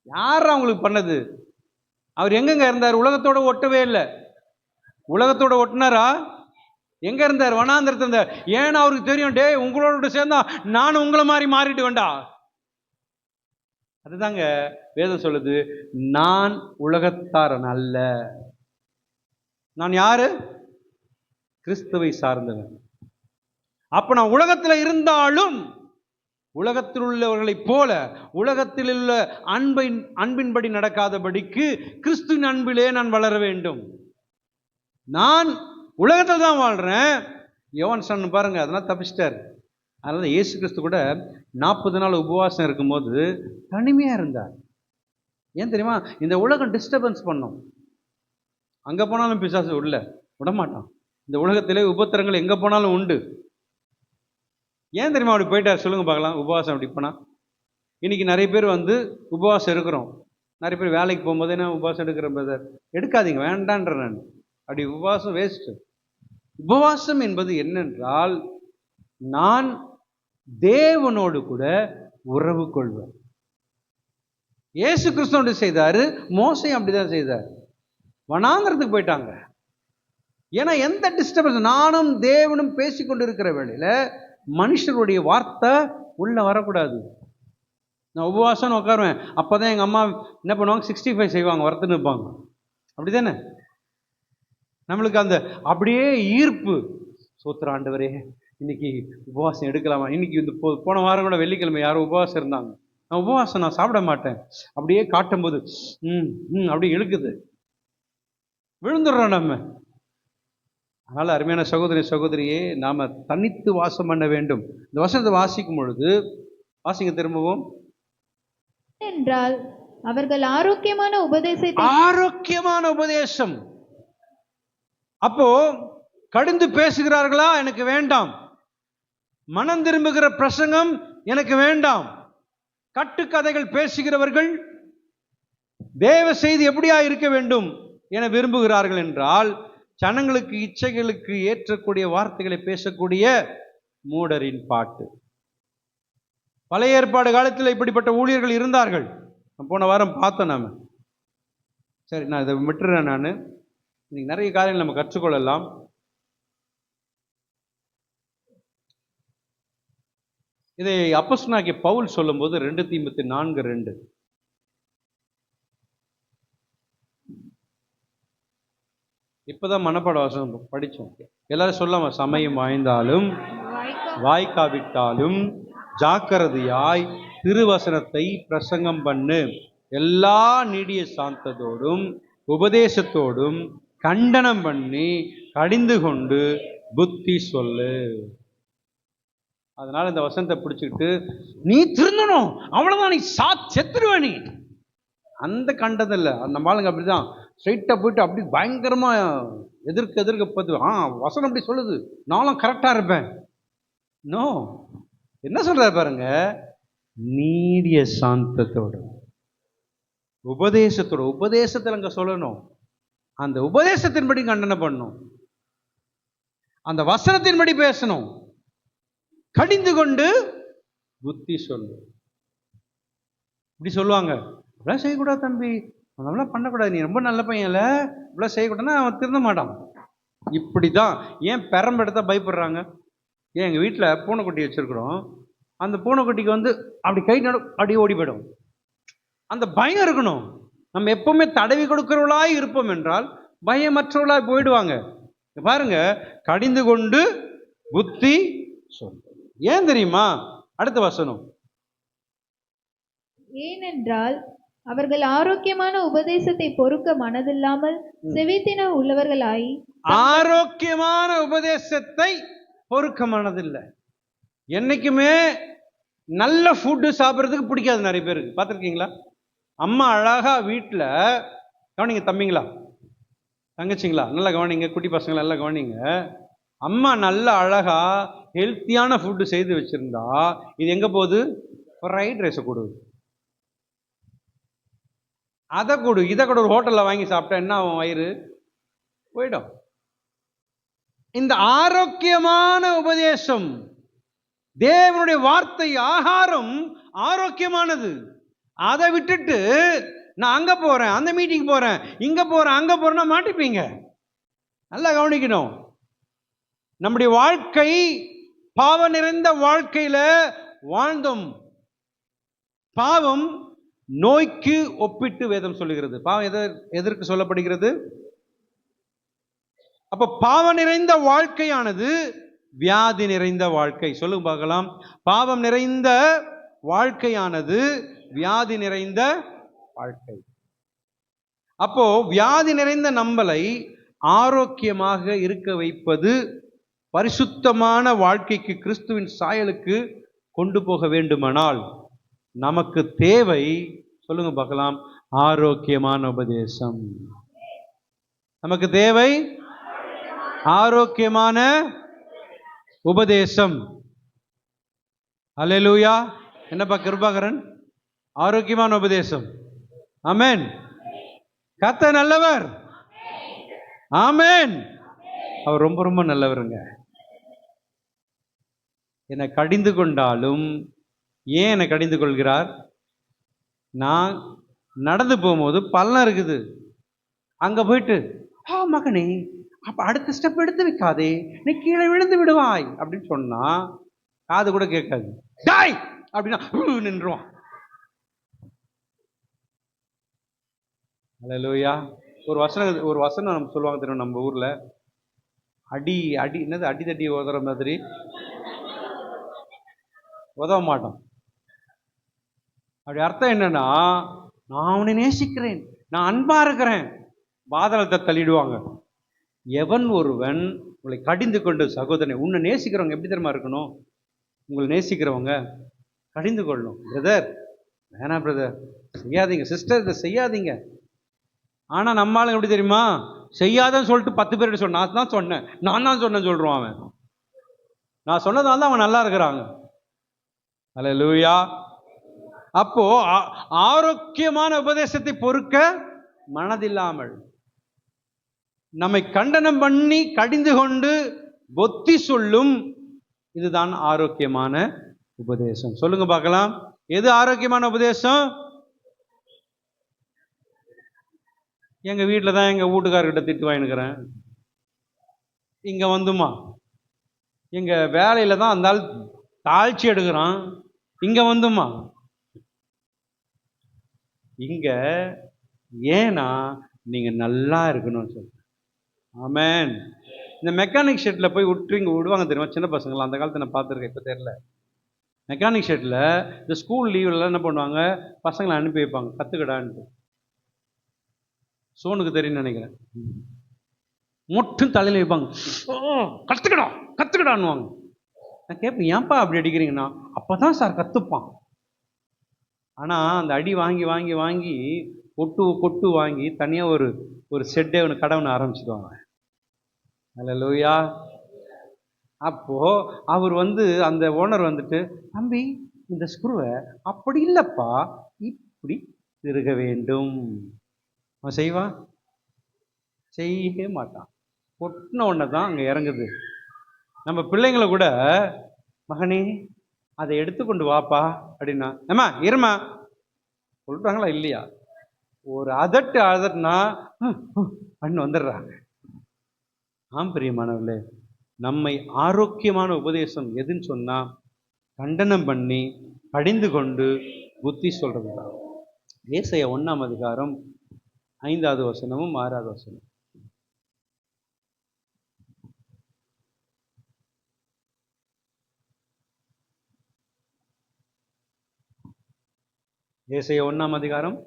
யார் அவங்களுக்கு பண்ணது? அவர் எங்கெங்க இருந்தார்? உலகத்தோட ஒட்டவே இல்லை. உலகத்தோட ஒட்டினாரா? எங்க இருந்தார்? வனாந்திரத்தில் இருந்தார். ஏன்னா அவருக்கு தெரியும், டே உங்களோட சேர்ந்தா நானும் உங்களை மாதிரி மாறிட்டு வேண்டா. அதுதாங்க வேதம் சொல்லுது, நான் உலகத்தாரன் அல்ல. நான் யாரு? கிறிஸ்துவை சார்ந்தவன். அப்ப நான் உலகத்தில் இருந்தாலும் உலகத்தில் உள்ளவர்களைப் போல உலகத்தில் உள்ள அன்பின்படி நடக்காதபடிக்கு கிறிஸ்துவின் அன்பிலே நான் வளர வேண்டும். நான் உலகத்தில் தான் வாழ்றேன். யோவான் ஸ்நானன் பாருங்க, அதெல்லாம் தப்பிச்சிட்டார். அதனால இயேசு கிறிஸ்து கூட 40 நாள் உபவாசம் இருக்கும்போது தனிமையா இருந்தார். ஏன் தெரியுமா? இந்த உலகம் டிஸ்டர்பன்ஸ் பண்ணும். அங்க போனாலும் பிசாசு உள்ள விடமாட்டான். இந்த உலகத்திலே உபத்திரங்கள் எங்க போனாலும் உண்டு. ஏன் தெரியுமா அப்படி போயிட்டார்? சொல்லுங்க பார்க்கலாம். உபவாசம் அப்படி போனா இன்னைக்கு நிறைய பேர் உபவாசம் இருக்கிறோம். நிறைய பேர் வேலைக்கு போகும்போது என்ன உபவாசம் எடுக்கிறேன் பிரதர், எடுக்காதீங்க, வேண்டான்ற. நான் அப்படி உபவாசம் வேஸ்ட். உபவாசம் என்பது என்னென்றால், நான் தேவனோடு கூட உறவு கொள்வேன். இயேசு கிறிஸ்து செய்தாரு, மோசையும் அப்படிதான் செய்தார். வனாந்திரத்துக்கு போயிட்டாங்க. ஏன்னா எந்த டிஸ்டர்பன்ஸ், நானும் தேவனும் பேசிக்கொண்டு இருக்கிற வேளையில மனுஷருடைய வார்த்தை உள்ள வரக்கூடாது. நான் உபவாசம் உட்காருவேன். அப்பதான் எங்க அம்மா என்ன பண்ணுவாங்க? 65 செய்வாங்க, வறுத்துன்னு இருப்பாங்க. அப்படிதானே? நம்மளுக்கு அந்த அப்படியே ஈர்ப்பு. சோத்திர ஆண்டவரே, இன்னைக்கு உபவாசம் எடுக்கலாமா? இன்னைக்கு இந்த போன வாரம் கூட வெள்ளிக்கிழமை யாரும் உபவாசம் இருந்தாங்க. நான் உபவாசம், நான் சாப்பிட மாட்டேன். அப்படியே காட்டும்போது அப்படியே இழுக்குது, விழுந்துடுறோம் நம்ம. அதனால அருமையான சகோதரி சகோதரியே, நாம தனித்து வாசம் பண்ண வேண்டும். இந்த வசனத்தை வாசிக்கும் பொழுது வாசிங்க திரும்பவும். என்றால் அவர்கள் ஆரோக்கியமான உபதேசம். அப்போ கடிந்து பேசுகிறார்களா? எனக்கு வேண்டாம். மனம் திரும்புகிற பிரசங்கம் எனக்கு வேண்டாம். கட்டுக்கதைகள் பேசுகிறவர்கள் தேவ செய்தி எப்படியா இருக்க வேண்டும் என விரும்புகிறார்கள் என்றால், ஜனங்களுக்கு இச்சைகளுக்கு ஏற்றக்கூடிய வார்த்தைகளை பேசக்கூடிய மூடரின் பாட்டு. பழைய ஏற்பாடு காலத்தில் இப்படிப்பட்ட ஊழியர்கள் இருந்தார்கள். போன வாரம் பார்த்தோம் நாம. சரி, நான் இதை விட்டுறேன். நான் இன்னைக்கு நிறைய காரியங்கள் நம்ம கற்றுக்கொள்ளலாம். இதை அப்போஸ்தலனாகிய பவுல் சொல்லும் போது 2 தீமோத்தேயு 4:2, இப்பதான் மனப்பாட வாசகம் படிச்சோம். எல்லாரும் சொல்லாம, சமயம் வாய்ந்தாலும் வாய்க்காவிட்டாலும் ஜாக்கிரதையாய் திருவசனத்தை பிரசங்கம் பண்ணு, எல்லா நீடிய சாந்தத்தோடும் உபதேசத்தோடும் கண்டனம் பண்ணி கடிந்து கொண்டு புத்தி சொல்லு. அதனால இந்த வசனத்தை பிடிச்சிக்கிட்டு நீ திருந்தணும், அவ்வளவுதான், நீ செத்துருவ நீ, அந்த கண்டது இல்லை. நம்ம ஆளுங்க அப்படிதான் ஸ்ட்ரைட்டா போயிட்டு அப்படி பயங்கரமா எதிர்க்க பார்த்து வசனம் அப்படி சொல்லுது, நானும் கரெக்டா இருப்பேன். நோ, என்ன சொல்றாரு பாருங்க, நீடிய சாந்தத்தோட உபதேசத்தில் அங்க சொல்லணும். அந்த உபதேசத்தின்படி கண்டனை பண்ணணும், அந்த வசனத்தின்படி பேசணும், கடிந்து கொண்டு புத்தி சொல்லு. இப்படி சொல்லுவாங்க. இப்படிலாம் செய்யக்கூடாது தம்பி, அதெல்லாம் பண்ணக்கூடாது, நீ ரொம்ப நல்ல பையன்ல, இப்படிலாம் செய்யக்கூடாதுன்னா அவன் திருந்த மாட்டான். இப்படிதான். ஏன் பெரம்பெடுத்தா பயப்படுறாங்க? ஏன் எங்கள் வீட்டில் பூனைக்குட்டி வச்சுருக்குறோம், அந்த பூனைக்குட்டிக்கு அப்படி கை அப்படியே ஓடி போயிடும். அந்த பயம் இருக்கணும். நம்ம எப்பவுமே தடவி கொடுக்கிறவளாய் இருப்போம் என்றால் பயமற்றவளாய் போயிடுவாங்க. பாருங்க, கடிந்து கொண்டு புத்தி சொல். ஏன் தெரியுமா? அடுத்த வசனம், ஏனென்றால் அவர்கள் ஆரோக்கியமான உபதேசத்தை பொறுக்க மனதில்லாமல் செவித்தின உள்ளவர்களாய். ஆரோக்கியமான உபதேசத்தை பொறுக்க மனதில்லை. என்னைக்குமே நல்ல ஃபுட்டு சாப்பிட்றதுக்கு பிடிக்காது நிறைய பேருக்கு. பார்த்துருக்கீங்களா? அம்மா அழகா வீட்டில் கவனிங்க தம்பிங்களா, தங்கச்சிங்களா நல்லா கவனிங்க, குட்டி பசங்களா நல்லா கவனிங்க. அம்மா நல்ல அழகா ஹெல்த்தியான ஃபுட்டு செய்து வச்சிருந்தா இது எங்க போகுது? ஃப்ரைட் ரைஸை கொடு, அதை கொடு, இதை கூட ஒரு ஹோட்டலில் வாங்கி சாப்பிட்டா என்ன ஆகும்? வயிறு போயிடும். இந்த ஆரோக்கியமான உபதேசம், தேவனுடைய வார்த்தை, ஆகாரம் ஆரோக்கியமானது. அதை விட்டுட்டு நான் அங்க போறேன், அந்த மீட்டிங் போறேன், இங்க போறேன், அங்க போறேன்னா மாட்டிப்பீங்க. நல்லா கவனிக்கணும். நம்முடைய வாழ்க்கை பாவம் நிறைந்த வாழ்க்கையில வாழ்ந்தோம். பாவம் நோய்க்கு ஒப்பிட்டு வேதம் சொல்லுகிறது. பாவம் எதற்கு சொல்லப்படுகிறது? அப்ப பாவம் நிறைந்த வாழ்க்கையானது வியாதி நிறைந்த வாழ்க்கை. சொல்லுங்க பார்க்கலாம். பாவம் நிறைந்த வாழ்க்கையானது வியாதி நிறைந்த வாழ்க்கை. அப்போ வியாதி நிறைந்த நம்மளை ஆரோக்கியமாக இருக்க வைப்பது, பரிசுத்தமான வாழ்க்கைக்கு, கிறிஸ்துவின் சாயலுக்கு கொண்டு போக வேண்டுமானால் நமக்கு தேவை, சொல்லுங்க பார்க்கலாம், ஆரோக்கியமான உபதேசம். நமக்கு தேவை ஆரோக்கியமான உபதேசம். அல்லேலூயா. என்னப்பா கிருபாகரன்? ஆரோக்கியமான உபதேசம். ஆமென். கர்த்தர் நல்லவர். ஆமென். அவர் ரொம்ப ரொம்ப நல்லவருங்க. என்னை கடிந்து கொண்டாலும் ஏன் என்னை கடிந்து கொள்கிறார்? நான் நடந்து போகும்போது பள்ளம் இருக்குது, அங்க போயிட்டு மகனே அப்ப அடுத்த ஸ்டெப் எடுத்து வைக்காதே, நீ கீழே விழுந்து விடுவாய் அப்படின்னு சொன்னா காது கூட கேட்காது. டாய் அப்படின்னா நின்றுவான். அல்லேலூயா. ஒரு வசனம் நம்ம சொல்லுவாங்க தெரியும் நம்ம ஊர்ல, அடி அடி என்னது, அடி தட்டி உதற மாதிரி உதவ மாட்டோம். அப்படி அர்த்தம் என்னன்னா, நான் அவனை நேசிக்கிறேன், நான் அன்பா இருக்கிறேன், பாதளத்தை தள்ளிடுவாங்க. எவன் ஒருவன் உங்களை கடிந்து கொண்டு, சகோதரனை, உன்னை நேசிக்கிறவங்க எப்படி தெரியுமா இருக்கணும்? உங்களை நேசிக்கிறவங்க கடிந்து கொள்ளணும். பிரதர் வேணாம், பிரதர் செய்யாதீங்க, சிஸ்டர் இதை செய்யாதீங்க. ஆனா நம்மளால எப்படி தெரியுமா? செய்யாதன்னு சொல்லிட்டு 10 பேர் சொன்ன, நான் தான் சொன்னேன் சொல்றான் அவன். நான் சொன்னதால தான் அவன் நல்லா இருக்கிறாங்க. அல்லேலூயா. அப்போ ஆரோக்கியமான உபதேசத்தை பொறுக்க மனதில்லாமல், நம்மை கண்டனம் பண்ணி கடிந்து கொண்டு பொத்தி சொல்லும், இதுதான் ஆரோக்கியமான உபதேசம். சொல்லுங்க பார்க்கலாம், எது ஆரோக்கியமான உபதேசம்? எங்க வீட்டில் தான் எங்க வீட்டுக்காரர்கிட்ட திட்டு வாங்கிக்கிறேன், இங்க வந்துமா எங்க வேலையில தான் அந்த ஆள் தாழ்ச்சி எடுக்கிறான், இங்க வந்துமா. இங்க ஏன்னா நீங்க நல்லா இருக்கணும்னு சொல்றேன். ஆமென். இந்த மெக்கானிக் ஷெட்ல போய் விடுவாங்க தெரியுமா சின்ன பசங்களாம்? அந்த காலத்தை நான் பார்த்துருக்கேன், இப்போ தெரியல. மெக்கானிக் ஷெட்ல இந்த ஸ்கூல் லீவ்ல என்ன பண்ணுவாங்க, பசங்களை அனுப்பி வைப்பாங்க, கத்துக்கடான்ட்டு. சோனுக்கு தெரியும் நினைக்கிறேன். மொட்டும் தலையில வைப்பாங்க, கத்துக்கடான்னுவாங்க. நான் கேட்பேன், ஏன்பா அப்படி அடிக்கிறீங்கன்னா, அப்பதான் சார் கத்துப்பான். ஆனா அந்த அடி வாங்கி வாங்கி வாங்கி கொட்டு வாங்கி தனியா ஒரு செட்டே ஒன்று கடவுன்னு ஆரம்பிச்சுடுவாங்க. அல்லேலூயா. அப்போ அவர் அந்த ஓனர் வந்துட்டு, தம்பி இந்த ஸ்க்ரூவை அப்படி இல்லப்பா இப்படி திருக வேண்டும். அவன் செய்வான்? செய்யவே மாட்டான். கொட்டின உடனே தான் அங்கே இறங்குது. நம்ம பிள்ளைங்களை கூட, மகனே அதை எடுத்துக்கொண்டு வாப்பா அப்படின்னா, ஏமா இருமா சொல்றாங்களா இல்லையா? ஒரு அதட்டுனா பண்ணு வந்துடுறாங்க. ஆம் பிரியமானவர்களே, நம்மை ஆரோக்கியமான உபதேசம் எதுன்னு சொன்னா, கண்டனம் பண்ணி கடிந்து கொண்டு புத்தி சொல்றதுதான். ஏசாயா 1ஆம் அதிகாரம் 5வது வசனமும் 6வது வசனம். ஏசாயா 1ஆம் அதிகாரம்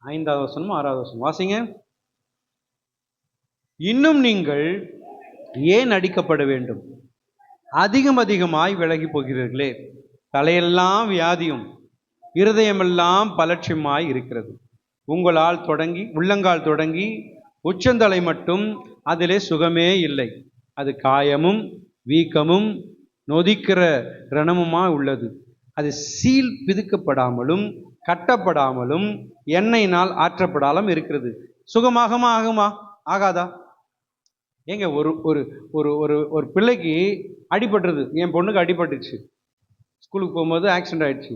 5வது வசனமும் 6வது வசனம் வாசிங்க. இன்னும் நீங்கள் ஏன் அடிக்கப்பட வேண்டும்? அதிகமாய் விலகி போகிறீர்களே. தலையெல்லாம் வியாதியும் இருதயமெல்லாம் பலட்சியமாய் இருக்கிறது. உள்ளங்கால் தொடங்கி உச்சந்தலை மட்டும் அதிலே சுகமே இல்லை. அது காயமும் வீக்கமும் நொதிக்கிற ரணமுமா உள்ளது. அது சீல் பிதுக்கப்படாமலும் கட்டப்படாமலும் எண்ணெயினால் ஆற்றப்படாமலும் இருக்கிறது. சுகமாகுமா? ஆகுமா? ஆகாதா? ஏங்க, ஒரு ஒரு ஒரு ஒரு ஒரு பிள்ளைக்கு அடிபட்டுருது. என் பொண்ணுக்கு அடிபட்டுச்சு. ஸ்கூலுக்கு போகும்போது ஆக்சிடென்ட் ஆயிடுச்சு.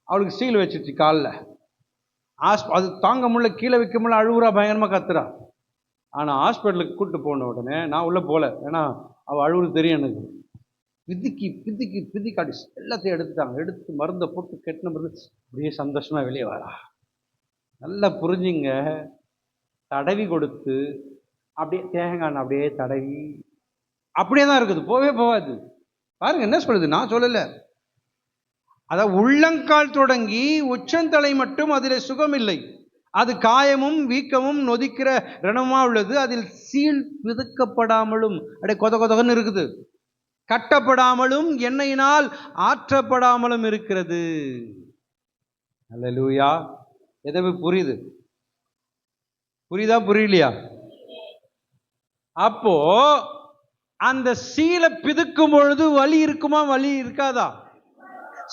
அவளுக்கு சீல் வச்சிருச்சு காலில். அது தாங்க முடியல, கீழே வைக்க முடியல, அழுகுறா, பயங்கரமாக கத்துறா. ஆனால் ஹாஸ்பிட்டலுக்கு கூப்பிட்டு போன உடனே நான் உள்ளே போகல, ஏன்னா அவள் அழுகுறது தெரியும் எனக்கு. பிதிக்கி பிதிக்கி பிதிக்காடி எல்லாத்தையும் எடுத்துட்டாங்க. எடுத்து மருந்தை போட்டு கெட்டின மருந்து அப்படியே சந்தோஷமாக வெளியே வரா. நல்லா புரிஞ்சுங்க. தடவி கொடுத்து அப்படியே தேங்காய் அப்படியே தடவி அப்படியே தான் இருக்குது, போவே போகாது. பாருங்க என்ன சொல்லுது, நான் சொல்லலை. அதாவது உள்ளங்கால் தொடங்கி உச்சந்தலை மட்டும் அதில் சுகம் இல்லை. அது காயமும் வீக்கமும் நொதிக்கிற ரணமா உள்ளது. அதில் சீல் பிதுக்கப்படாமலும் அப்படியே கொத கொதகன்னு இருக்குது. கட்டப்படாமலும் எண்ணெயினால் ஆற்றப்படாமலும் இருக்கிறது. அல்லேலூயா. எதவு புரியுது? புரியுதா புரியலையா? அப்போ அந்த சீலை பிதுக்கும் பொழுது வலி இருக்குமா? வலி இருக்காதா?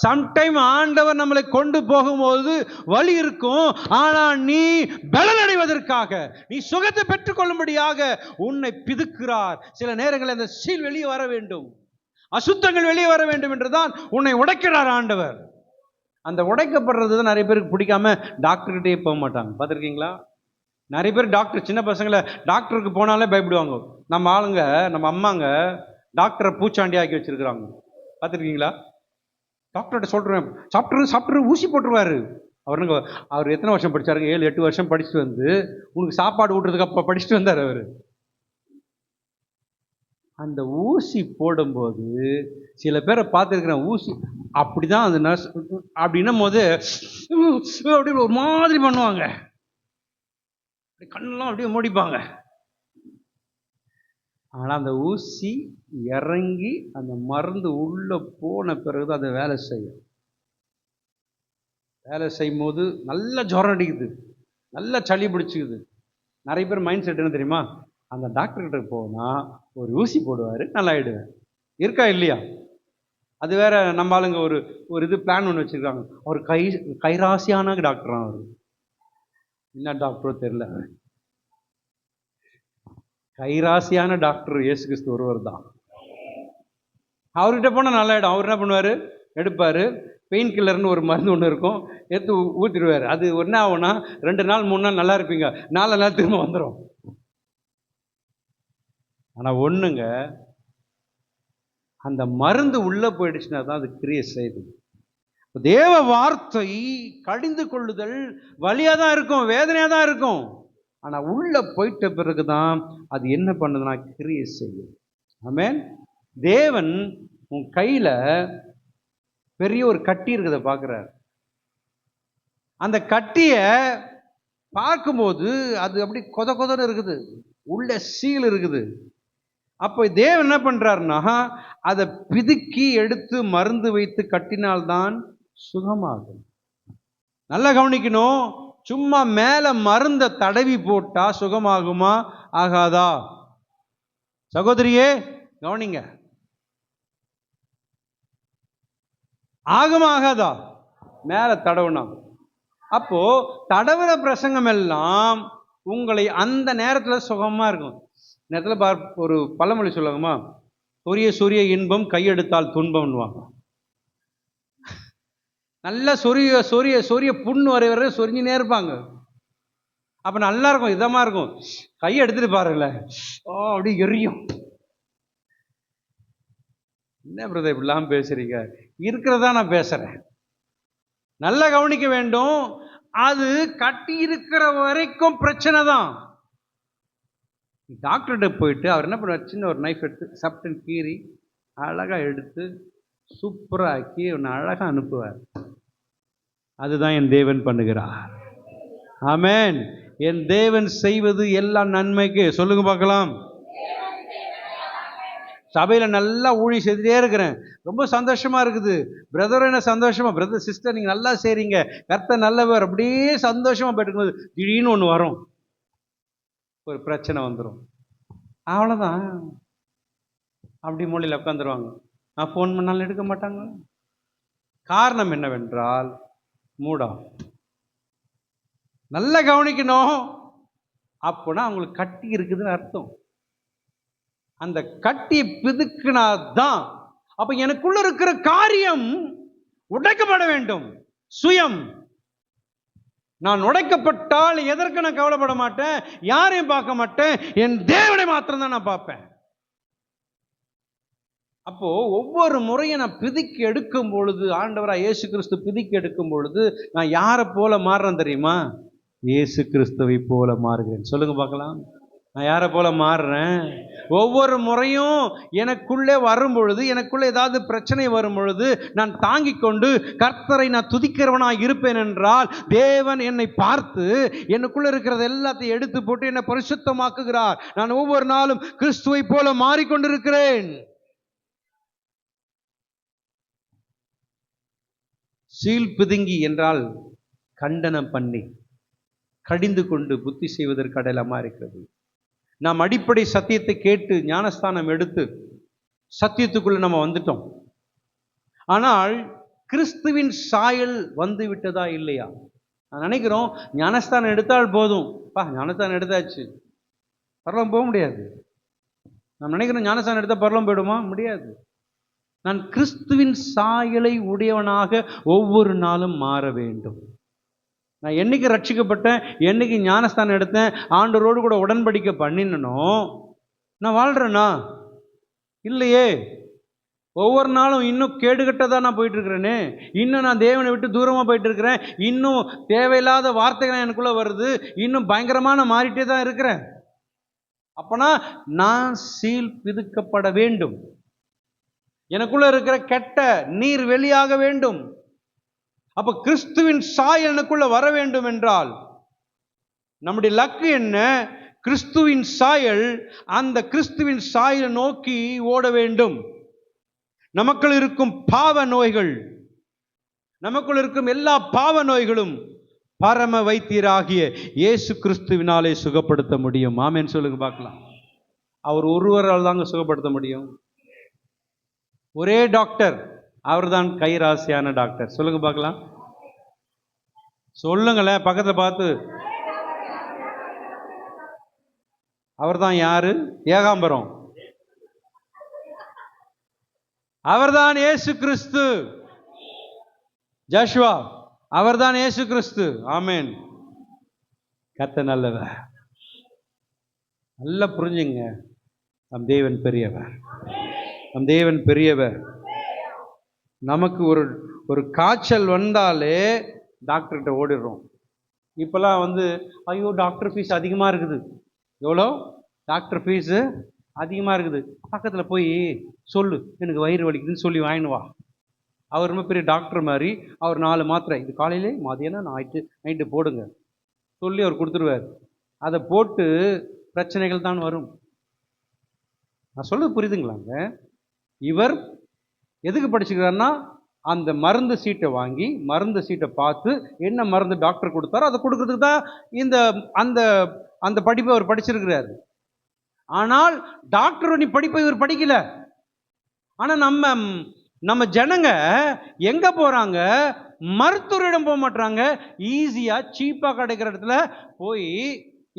சம்டைம் ஆண்டவர் நம்மளை கொண்டு போகும்போது வலி இருக்கும். ஆனால் நீ பலனடைவதற்காக, நீ சுகத்தை பெற்றுக்கொள்ளும்படியாக உன்னை பிதுக்கிறார். சில நேரங்களில் அந்த சீல் வெளியே வர வேண்டும், அசுத்தங்கள் வெளியே வர வேண்டும் என்றுதான் உன்னை உடைக்கிறார் ஆண்டவர். அந்த உடைக்கப்படுறது தான் நிறைய பேருக்கு பிடிக்காம டாக்டர்கிட்டே போக மாட்டாங்க. பார்த்துருக்கீங்களா? நிறைய பேர் டாக்டர், சின்ன பசங்களை டாக்டருக்கு போனாலே பயப்படுவாங்க. நம்ம ஆளுங்க, நம்ம அம்மாங்க டாக்டரை பூச்சாண்டி ஆக்கி வச்சிருக்கிறாங்க. பார்த்துருக்கீங்களா? டாக்டர்கிட்ட சொல்கிறேன், சாப்பிட்ரு ஊசி போட்டுருவாரு. அவர் எத்தனை வருஷம் படித்தாருங்க? 7-8 வருஷம் படிச்சுட்டு வந்து உனக்கு சாப்பாடு ஊட்டுறதுக்கு அப்போ படிச்சுட்டு வந்தார் அவர். அந்த ஊசி போடும்போது சில பேரை பார்த்துருக்கிறேன், ஊசி அப்படிதான் அந்த நர்ஸ் அப்படின்னும் போது அப்படி ஒரு மாதிரி பண்ணுவாங்க, கண்ணெல்லாம் அப்படியே மூடிப்பாங்க. ஆனால் அந்த ஊசி இறங்கி அந்த மருந்து உள்ள போன பிறகு அதை வேலை செய்யும். வேலை செய்யும் போது நல்ல ஜுரம் அடிக்குது, நல்ல சளி பிடிச்சிக்குது. நிறைய பேர் மைண்ட் செட் என்ன தெரியுமா? அந்த டாக்டர்கிட்ட போனால் ஒரு ஊசி போடுவார், நல்லாயிடுவேன். இருக்கா இல்லையா? அது வேற. நம்ம ஆளுங்க ஒரு இது பிளான் ஒன்று வச்சுருக்காங்க. அவர் கைராசியான டாக்டரா. அவர் என்ன டாக்டரோ தெரியல. கைராசியான டாக்டர் இயேசு கிறிஸ்து ஒருவர் தான். அவர்கிட்ட போனால் நல்லாயிடும். அவர் என்ன பண்ணுவார்? எடுப்பார், பெயின் கில்லர்னு ஒரு மருந்து ஒன்று இருக்கும், எடுத்து ஊற்றிடுவார். அது என்ன ஆகும்னா 2 நாள் 3 நாள் நல்லா இருப்பீங்க, 4 நாள் திரும்ப வந்துடும். ஆனால் ஒன்றுங்க, அந்த மருந்து உள்ளே போயிடுச்சுன்னா தான் அது கிரியை செய்யுது. தேவ வார்த்தை கடிந்து கொள்ளுதல் வலியாக தான் இருக்கும், வேதனையாக தான் இருக்கும். ஆனால் உள்ளே போயிட்ட பிறகு தான் அது என்ன பண்ணுதுன்னா கிரியை செய்யும். ஆமென். தேவன் உன் கையில் பெரிய ஒரு கட்டி இருக்கிறத பார்க்குறார். அந்த கட்டியை பார்க்கும்போது அது அப்படி கொத கொதன்னு இருக்குது, உள்ள சீல் இருக்குது. அப்போ தேவன் என்ன பண்ணுறாருன்னா அதை பிதுக்கி எடுத்து மருந்து வைத்து கட்டினால்தான் சுகமாகும். நல்லா கவனிக்கணும். சும்மா மேலே மருந்தை தடவி போட்டா சுகமாகுமா? ஆகாதா? சகோதரியே கவனிங்க. ஆகுமா? ஆகாதா? மேலே தடவுனா. அப்போ தடவுற பிரசங்கம் எல்லாம் உங்களை அந்த நேரத்தில் சுகமா இருக்கும். நேரத்தில் ஒரு பழமொழி சொல்லுங்கம்மா, சொரிய சொரிய இன்பம் கையெடுத்தால் துன்பம்னுவாங்க. நல்லா சொரிய சொரிய சொரிய புண்ணு வரை சொரிஞ்சுனே இருப்பாங்க. அப்போ நல்லா இருக்கும், இதமாக இருக்கும். கையை எடுத்துட்டு பாருங்களேன், அப்படி எரியும். என்ன பிரதர் இப்படிலாம் பேசுறீங்க? இருக்கிறதா நான் பேசுறேன். நல்லா கவனிக்க வேண்டும். அது கட்டி இருக்கிற வரைக்கும் பிரச்சனை தான். டாக்டர்கிட்ட போயிட்டு அவர் என்ன பண்ணுவார்? சின்ன ஒரு நைஃப் எடுத்து சப்டன் கீறி அழகாக எடுத்து சூப்பராக ஆக்கி ஒன்று அழகாக அனுப்புவார். அதுதான் என் தேவன் பண்ணுகிறார். ஆமென். என் தேவன் செய்வது எல்லாம் நன்மைக்கு. சொல்லுங்க பார்க்கலாம். சபையில் நல்லா ஊழி செய்துட்டே இருக்கிறேன், ரொம்ப சந்தோஷமா இருக்குது. பிரதர் என்ன சந்தோஷமா, பிரதர் சிஸ்டர் நீங்கள் நல்லா செய்றீங்க, கர்த்தர் நல்லவர், அப்படியே சந்தோஷமா போயிட்டு திடீர்னு ஒன்று வரும். ஒரு பிரச்சனை வந்துடும், அவ்வளோதான். அப்படி மூலையில் உட்காந்துருவாங்க. நான் ஃபோன் பண்ணாலும் எடுக்க மாட்டாங்க. காரணம் என்னவென்றால் மூடா. நல்லா கவனிக்கணும். அப்போனா அவங்களுக்கு கட்டி இருக்குதுன்னு அர்த்தம். அந்த கட்டி பிதுக்கினாதான். அப்ப எனக்குள்ள இருக்கிற காரியம் உடைக்கப்பட வேண்டும். சுயம். நான் உடைக்கப்பட்டால் எதற்கு நான் கவலைப்பட மாட்டேன், யாரையும் பார்க்க மாட்டேன், என் தேவனை மாத்திரம் தான் நான் பார்ப்பேன். அப்போ ஒவ்வொரு முறையும் நான் பிதுக்கி எடுக்கும் பொழுது, ஆண்டவராக இயேசு கிறிஸ்து பிதுக்கி எடுக்கும் பொழுது நான் யாரை போல மாறுறேன் தெரியுமா? இயேசு கிறிஸ்துவை போல மாறுகிறேன். சொல்லுங்க பார்க்கலாம். நான் யாரை போல மாறுறேன்? ஒவ்வொரு முறையும் எனக்குள்ளே வரும் பொழுது, எனக்குள்ளே ஏதாவது பிரச்சனை வரும் பொழுது நான் தாங்கிக் கொண்டு கர்த்தரை நான் துதிக்கிறவனாக இருப்பேன் என்றால், தேவன் என்னை பார்த்து எனக்குள்ள இருக்கிறது எல்லாத்தையும் எடுத்து போட்டு என்னை பரிசுத்தமாக்குகிறார். நான் ஒவ்வொரு நாளும் கிறிஸ்துவை போல மாறிக்கொண்டிருக்கிறேன். சீல் பிதுங்கி என்றால் கண்டனம் பண்ணி கடிந்து கொண்டு புத்தி செய்வதற்கு அடையாளமா இருக்கிறது. நாம் அடிப்படை சத்தியத்தை கேட்டு ஞானஸ்தானம் எடுத்து சத்தியத்துக்குள்ள நம்ம வந்துட்டோம். ஆனால் கிறிஸ்துவின் சாயல் வந்து விட்டதா இல்லையா? நான் நினைக்கிறோம் ஞானஸ்தானம் எடுத்தால் போதும், ஞானஸ்தானம் எடுத்தாச்சு, பரலோகம் போக முடியாது. நம்ம நினைக்கிறோம் ஞானஸ்தானம் எடுத்தால் பரலோகம் போயிடுமா? முடியாது. நான் கிறிஸ்துவின் சாயலை உடையவனாக ஒவ்வொரு நாளும் மாற வேண்டும். நான் என்னைக்கு ரட்சிக்கப்பட்டேன், என்னைக்கு ஞானஸ்தானம் எடுத்தேன், ஆண்டவரோடு கூட உடன்படிக்கை பண்ணினனோ, நான் வாழ்றேனா? இல்லையே. ஒவ்வொரு நாளும் இன்னும் கேடுகட்டதான் நான் போயிட்டு இருக்கிறேனே. இன்னும் நான் தேவனை விட்டு தூரமா போயிட்டு இருக்கிறேன். இன்னும் தேவையில்லாத வார்த்தைகள் எனக்குள்ள வருது. இன்னும் பயங்கரமான மாறிட்டே தான் இருக்கிறேன். அப்பனா நான் சீல் பிதுக்கப்பட வேண்டும். எனக்குள்ள இருக்கிற கெட்ட நீர் வெளியாக வேண்டும். அப்ப கிறிஸ்துவின் சாயல் எனக்குள்ள வர வேண்டும் என்றால் நம்முடைய லக்கு என்ன? கிறிஸ்துவின் சாயல். அந்த கிறிஸ்துவின் சாயலை நோக்கி ஓட வேண்டும். நமக்குள் இருக்கும் பாவ நோய்கள், நமக்குள் இருக்கும் எல்லா பாவ நோய்களும் பரம வைத்தியராகிய இயேசு கிறிஸ்துவினாலே சுகப்படுத்த முடியும். ஆமென் சொல்லுங்க பார்க்கலாம். அவர் ஒருவரால் தாங்க சுகப்படுத்த முடியும். ஒரே டாக்டர், அவர்தான் கைராசியான டாக்டர். சொல்லுங்க பார்க்கலாம். சொல்லுங்களேன், பக்கத்துல பார்த்து. அவர்தான் யாரு? ஏகாம்பரம். அவர்தான் இயேசு கிறிஸ்து. ஜாஷுவா, அவர்தான் இயேசு கிறிஸ்து. ஆமென். கர்த்தர் நல்லவர். நல்லா புரிஞ்சுங்க, நம் தேவன் பெரியவர். நம் தேவன் பெரியவர். நமக்கு ஒரு காய்ச்சல் வந்தாலே டாக்டர்கிட்ட ஓடிடுறோம். இப்போல்லாம் ஐயோ டாக்டர் ஃபீஸ் அதிகமாக இருக்குது. எவ்வளோ? டாக்டர் ஃபீஸு அதிகமாக இருக்குது. பக்கத்தில் போய் சொல்லு, எனக்கு வயிறு வலிக்குதுன்னு சொல்லி வாங்கினு வா. அவர் ரொம்ப பெரிய டாக்டர் மாதிரி. அவர் 4 மாத்திரை, இது காலையிலே மதியானம் நைட்டு போடுங்க சொல்லி அவர் கொடுத்துருவார். அதை போட்டு பிரச்சனைகள் தான் வரும். நான் சொல்றது புரியுதுங்களாங்க? இவர் எதுக்கு படிச்சுக்கிறாருன்னா, அந்த மருந்து சீட்டை வாங்கி மருந்து சீட்டை பார்த்து என்ன மருந்து டாக்டர் கொடுத்தாரோ அதை கொடுக்கறதுக்கு தான் இந்த அந்த அந்த படிப்பை அவர் படிச்சிருக்கிறாரு. ஆனால் டாக்டர் படிப்பை இவர் படிக்கல. ஆனா நம்ம ஜனங்க எங்க போறாங்க? மருத்துவரிடம் போக மாட்டாங்க. ஈஸியா சீப்பா கிடைக்கிற இடத்துல போய்,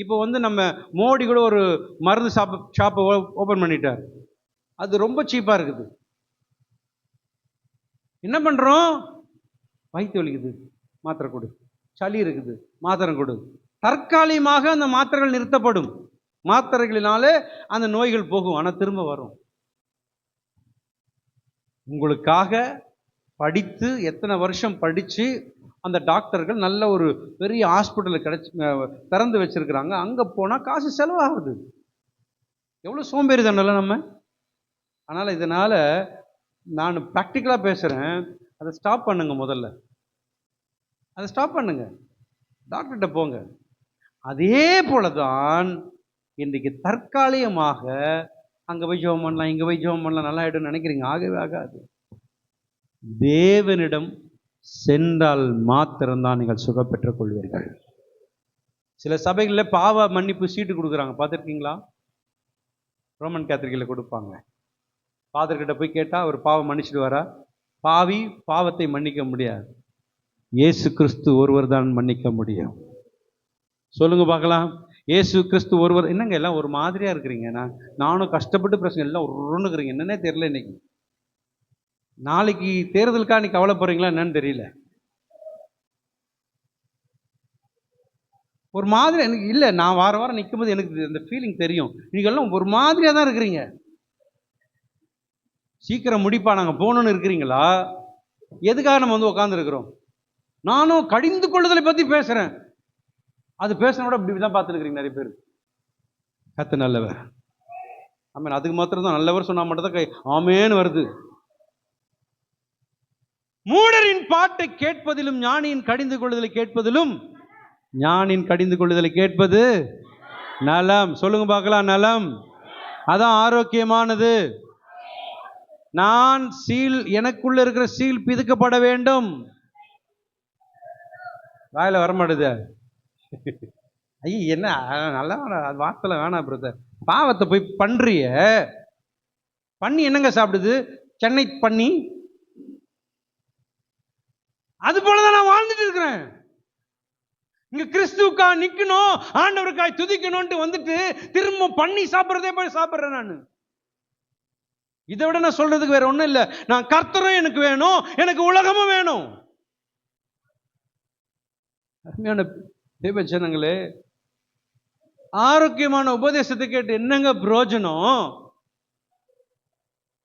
இப்போ நம்ம மோடி கூட ஒரு மருந்து ஷாப்பை ஓபன் பண்ணிட்டார். அது ரொம்ப சீப்பா இருக்குது. என்ன பண்றோம்? வயிற்று வலிக்குது, மாத்திரை கொடு. சளி இருக்குது, மாத்திரை கொடு. தற்காலிகமாக அந்த மாத்திரைகள் நிறுத்தப்படும். மாத்திரைகளினாலே அந்த நோய்கள் போகும், ஆனால் திரும்ப வரும். உங்களுக்காக படித்து எத்தனை வருஷம் படித்து அந்த டாக்டர்கள் நல்ல ஒரு பெரிய ஹாஸ்பிட்டலில் திறந்து வச்சிருக்கிறாங்க. அங்கே போனால் காசு செலவாகுது. எவ்வளோ சோம்பேறி தானே நம்ம. அதனால் இதனால் நான் ப்ராக்டிக்கலாக பேசுகிறேன். அதை ஸ்டாப் பண்ணுங்க. முதல்ல அதை ஸ்டாப் பண்ணுங்க. டாக்டர்கிட்ட போங்க. அதே போல தான் இன்றைக்கு தற்காலிகமாக அங்கே போய் ஜெபம் பண்ணலாம், இங்கே போய் ஜெபம் பண்ணலாம், நல்லா ஆகிடும் நினைக்கிறீங்க. ஆகவே ஆகாது. தேவனிடம் சென்றால் மாத்திரம்தான் நீங்கள் சுகம் பெற்றுக் கொள்வீர்கள். சில சபைகளில் பாவ மன்னிப்பு சீட்டு கொடுக்குறாங்க, பார்த்துருக்கீங்களா? ரோமன் கேத்தலிக்கில் கொடுப்பாங்க. ஃபாதர்கிட்ட போய் கேட்டால் அவர் பாவம் மன்னிச்சுட்டு வரா? பாவி பாவத்தை மன்னிக்க முடியாது, இயேசு கிறிஸ்து ஒருவர் தான் மன்னிக்க முடியும். சொல்லுங்க பார்க்கலாம். இயேசு கிறிஸ்து ஒருவர். என்னங்க எல்லாம் ஒரு மாதிரியா இருக்கிறீங்க? நானும் கஷ்டப்பட்டு பிரச்சனை எல்லாம் ஒன்றுக்குறீங்க, என்னன்னே தெரியல. இன்னைக்கு நாளைக்கு தேர்தலுக்காக நீ கவலைப்படுறீங்களா என்னன்னு தெரியல. ஒரு மாதிரி எனக்கு இல்லை, நான் வார வாரம் நிற்கும்போது எனக்கு அந்த ஃபீலிங் தெரியும். நீங்கள் எல்லாம் ஒரு மாதிரியாக தான் இருக்கிறீங்க. சீக்கிரம் முடிப்பா நாங்கள் போகணுன்னு இருக்கிறீங்களா? எதுக்காக நம்ம வந்து உட்காந்துருக்கிறோம்? நானும் கடிந்து கொள்ளுதலை பற்றி பேசுகிறேன், அது பேசுன கூட இப்படி தான் பார்த்துருக்கிறீங்க நிறைய பேர். கத்து நல்லவர், ஆமேன். அதுக்கு மாத்திரம் தான் நல்லவர் சொன்னால் மட்டும் தான் ஆமேன்னு வருது. மூடரின் பாட்டை கேட்பதிலும் ஞானியின் கடிந்து கொள்ளுதலை கேட்பதிலும், ஞானின் கடிந்து கொள்ளுதலை கேட்பது நலம். சொல்லுங்க பார்க்கலாம், நலம். அதான் ஆரோக்கியமானது. நான் சீல், எனக்குள்ள இருக்கிற சீல் பிதுக்கப்பட வேண்டும். வாயில வரமாட்டுது. ஐய என்ன நல்லா வார்த்தை வேணாம் பிரதர். பாவத்தை போய் பண்றிய, பண்ணி என்னங்க சாப்பிடுது? சென்னை பண்ணி. அது போலதான் நான் வாழ்ந்துட்டு இருக்கிறேன். இங்க கிறிஸ்துவுக்கா நிக்கணும், ஆண்டவருக்காய் துதிக்கணும்ட்டு வந்துட்டு திரும்ப பண்ணி சாப்பிட்றதே போய் சாப்பிட்றேன் நான். இதை விட நான் சொல்றதுக்கு வேற ஒண்ணும் இல்லை. நான் கர்த்தரும் எனக்கு வேணும், எனக்கு உலகமும் வேணும். அருமையான தேவஜனங்களே, ஆரோக்கியமான உபதேசத்தை கேட்டு என்னங்க பிரயோஜனம்?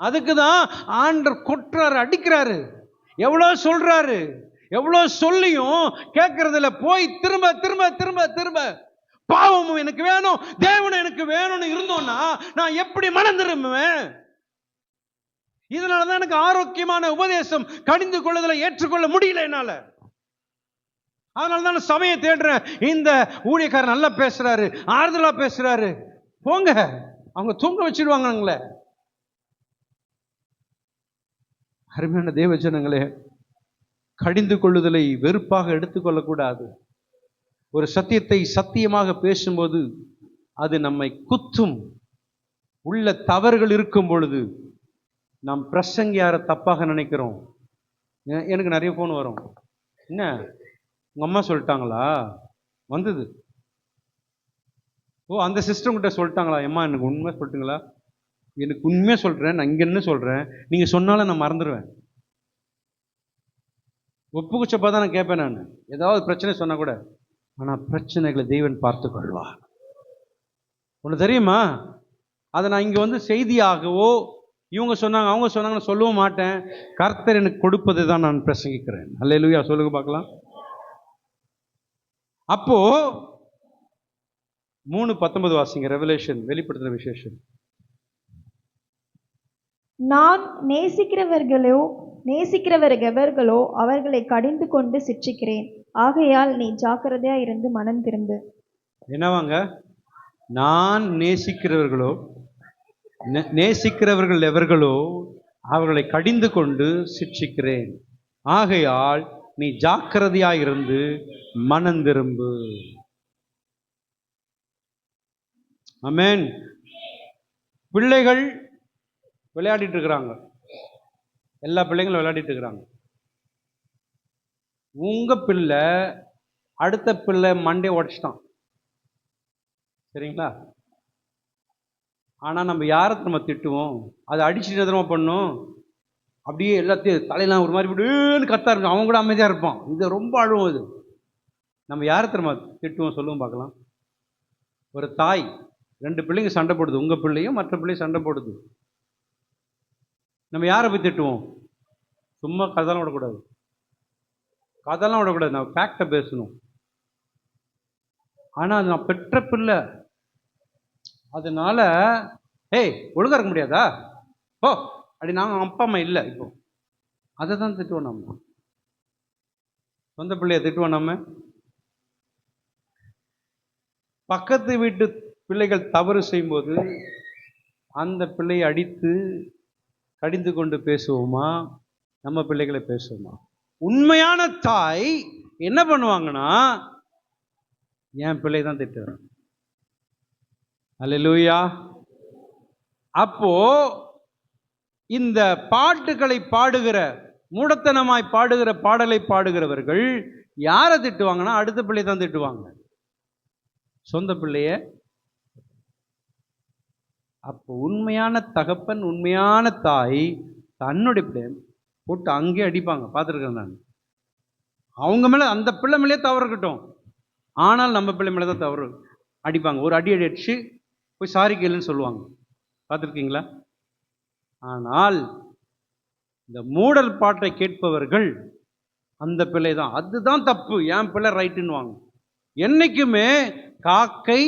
அதுக்குதான் ஆண்டவர் கொட்டுறாரு, அடிக்கிறாரு. எவ்வளவு சொல்றாரு, எவ்வளவு சொல்லியும் கேட்கறதுல போய் திரும்ப திரும்ப திரும்ப திரும்ப பாவமும் எனக்கு வேணும், தேவனும் எனக்கு வேணும்னு இருந்தோம்னா நான் எப்படி மனம் திரும்புவேன்? இதனாலதான் எனக்கு ஆரோக்கியமான உபதேசம் கடிந்து கொள்ளுதலை ஏற்றுக்கொள்ள முடியல என்னால. அதனாலதான் சபையை தேடுறேன். இந்த ஊழியக்காரர் நல்லா பேசுறாரு, ஆறுதலா பேசுறாரு, போங்க, அவங்க தூங்க வச்சிடுவாங்களே. அருமையான தேவஜனங்களே, கடிந்து கொள்ளுதலை வெறுப்பாக எடுத்துக்கொள்ளக்கூடாது. ஒரு சத்தியத்தை சத்தியமாக பேசும்போது அது நம்மை குத்தும். உள்ள தவறுகள் இருக்கும் பொழுது நாம் பிரசங்கியார தப்பாக நினைக்கிறோம். எனக்கு நிறைய ஃபோன் வரும். என்ன உங்க அம்மா சொல்லிட்டாங்களா? வந்தது. ஓ அந்த சிஸ்டம் கிட்ட சொல்லிட்டாங்களா? அம்மா எனக்கு உண்மை சொல்லிட்டுங்களா? எனக்கு உண்மையாக சொல்கிறேன், நான் இங்கே என்ன சொல்கிறேன், நீங்கள் சொன்னாலும் நான் மறந்துடுவேன். ஒப்புக்குச்சப்பா தான் நான் கேட்பேன். நான் ஏதாவது பிரச்சனை சொன்னால் கூட, ஆனால் பிரச்சனைகளை தெய்வன் பார்த்து கொள்வார். ஒன்று தெரியுமா? அதை நான் இங்கே வந்து செய்தியாகவோ இவங்க சொன்னாங்க அவங்க சொன்னாங்கன்னு சொல்லவும் மாட்டேன். கர்த்தர் எனக்கு கொடுப்பதை தான் நான் பிரசங்கிக்கிறேன். அல்லேலூயா, சொல்லுங்க பார்க்கலாம். அப்போ 3:19 வாசிங்க. ரெவலேஷன், வெளிப்படுத்தின விசேஷம். நான் நேசிக்கிறவர்களோ அவர்களை கடிந்து கொண்டு சிட்சிக்கிறேன். ஆகையால் நீ ஜாக்கிரதையா இருந்து மனம் திரும்பு. என்னவாங்க? நான் நேசிக்கிறவர்கள் எவர்களோ அவர்களை கடிந்து கொண்டு சிட்சிக்கிறேன். ஆகையால் நீ ஜாக்கிரதையா இருந்து மனம் திரும்பு. ஆமென். பிள்ளைகள் விளையாடிட்டு இருக்கிறாங்க, எல்லா பிள்ளைங்களும் விளையாடிட்டு இருக்கிறாங்க. உங்க பிள்ளை அடுத்த பிள்ளை மண்டே உடைச்சிட்டான், சரிங்களா? ஆனால் நம்ம யாரை நம்ம திட்டுவோம்? அதை அடிச்சுட்டு எதிரமா பண்ணோம், அப்படியே எல்லாத்தையும் தலையெல்லாம் ஒரு மாதிரி விடுன்னு கத்தா இருக்கும். அவன் கூட அமைதியாக இருப்பான், இது ரொம்ப அழுவும். இது நம்ம யாரை திரும்ப திட்டுவோம் சொல்லுவோம் பார்க்கலாம். ஒரு தாய் 2 பிள்ளைங்க சண்டை போடுது, உங்கள் பிள்ளையும் மற்ற பிள்ளையும் சண்டை போடுது. நம்ம யாரை போய் திட்டுவோம்? சும்மா கதெல்லாம் விடக்கூடாது, நம்ம ஃபேக்டை பேசணும். ஆனால் அது நான் பெற்ற பிள்ளை, அதனால ஏய் ஒழுங்கா இருக்க முடியாதா ஓ அப்படி நாங்கள் அப்பா அம்மா இல்லை. இப்போ அதை தான் திட்டுவோம் நம்ம. சொந்த பிள்ளைய திட்டுவோம் நம்ம. பக்கத்து வீட்டு பிள்ளைகள் தவறு செய்யும்போது அந்த பிள்ளையை அடித்து கடிந்து கொண்டு பேசுவோமா, நம்ம பிள்ளைகளை பேசுவோமா? உண்மையான தாய் என்ன பண்ணுவாங்கன்னா, என் பிள்ளை தான் திட்டுறேன். அல்லேலூயா. அப்போ இந்த பாட்டுகளை பாடுகிற, மூடத்தனமாய் பாடுகிற பாடலை பாடுகிறவர்கள் யாரை திட்டுவாங்கன்னா அடுத்த பிள்ளை தான் திட்டுவாங்க, சொந்த பிள்ளைய. அப்போ உண்மையான தகப்பன், உண்மையான தாய் தன்னுடைய பிள்ளை போட்டு அங்கே அடிப்பாங்க, பார்த்துருக்கேன் நான். அவங்க மேலே, அந்த பிள்ளை மேலே தவறு இருக்கட்டும், ஆனால் நம்ம பிள்ளை மேலே தான் தவறு, அடிப்பாங்க. ஒரு அடி அடிச்சு போய் சாரி கேளுன்னு சொல்லுவாங்க, பார்த்துருக்கீங்களா? ஆனால் இந்த மூடல் பாட்டை கேட்பவர்கள் அந்த பிள்ளை தான், அதுதான் தப்பு, என் பிள்ளை ரைட்டுன்னுவாங்க. என்னைக்குமே காக்கை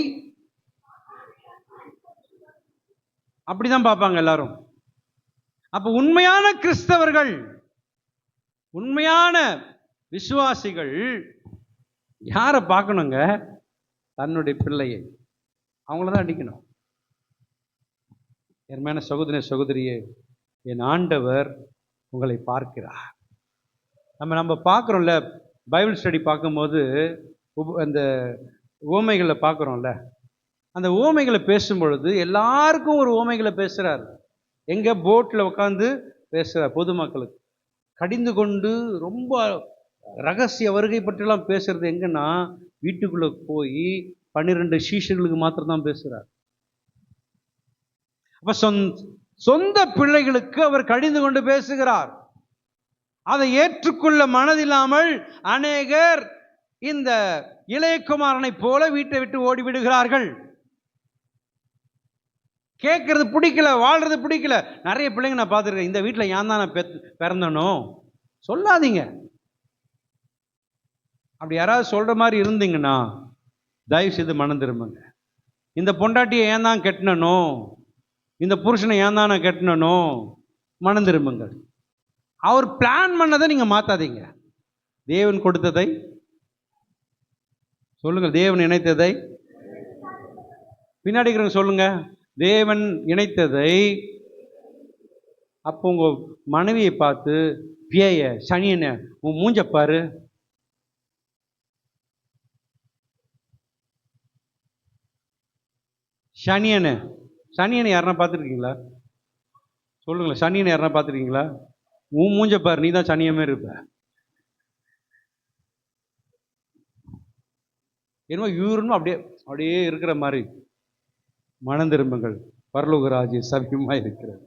அப்படிதான் பார்ப்பாங்க எல்லாரும். அப்ப உண்மையான கிறிஸ்தவர்கள், உண்மையான விசுவாசிகள் யாரை பார்க்கணுங்க? தன்னுடைய பிள்ளையை, அவங்கள தான் அடிக்கணும். என்மையான சகோதர சகோதரியே, என் ஆண்டவர் உங்களை பார்க்கிறார். நம்ம பார்க்குறோம்ல, பைபிள் ஸ்டடி பார்க்கும்போது அந்த உவமைகளை பார்க்குறோம்ல, அந்த உவமைகளை பேசும்பொழுது எல்லாருக்கும் ஒரு உவமைகளை பேசுகிறார். எங்கே? போட்டில் உட்காந்து பேசுகிறார் பொதுமக்களுக்கு. கடிந்து கொண்டு ரொம்ப ரகசிய வருகை பற்றிலாம் பேசுறது எங்கன்னா வீட்டுக்குள்ளே போய் 12 சீஷர்களுக்கு மாத்திரம் தான் பேசுகிறார். அப்போ சொந்த பிள்ளைகளுக்கு அவர் கடிந்து கொண்டு பேசுகிறார். அதை ஏற்றுக்கொள்ள மனதில்லாமல் அநேகர் இந்த இளையகுமாரனை போல வீட்டை விட்டு ஓடிவிடுகிறார்கள். கேட்கறது பிடிக்கல, வாழ்றது பிடிக்கல. நிறைய பிள்ளைங்க நான் பார்த்துருக்கேன், இந்த வீட்டில் ஏன் தான் நான் பிறந்தனோ சொல்லாதீங்க. அப்படி யாராவது சொல்ற மாதிரி இருந்தீங்கன்னா தயவு செய்து மனம் திரும்புங்க. இந்த பொண்டாட்டியை ஏன் தான் கெட்டனோ, இந்த புருஷனை ஏன் தான் நான் கெட்டனோ, மனம் திரும்புங்கள். அவர் பிளான் பண்ணதை நீங்க மாத்தாதீங்க. தேவன் கொடுத்ததை சொல்லுங்க, தேவன் இணைத்ததை. பின்னாடி இருக்கிறவங்க சொல்லுங்க, தேவன் இணைத்ததை. அப்போ உங்க மனைவியை பார்த்து, பேய சனியன உன் மூஞ்ச பாரு, சனியனை சனியனை யாருன்னா பார்த்துருக்கீங்களா? சொல்லுங்களேன், சனியனை யாருன்னா பார்த்துருக்கீங்களா? உன் மூஞ்ச பாரு, நீ தான் சனியமே இருப்ப. என்னமோ இவருன்னு அப்படியே அப்படியே இருக்கிற மாதிரி. மனம் திரும்புங்கள், பரலோக ராஜ்யம் சமீபமாக இருக்கிறது.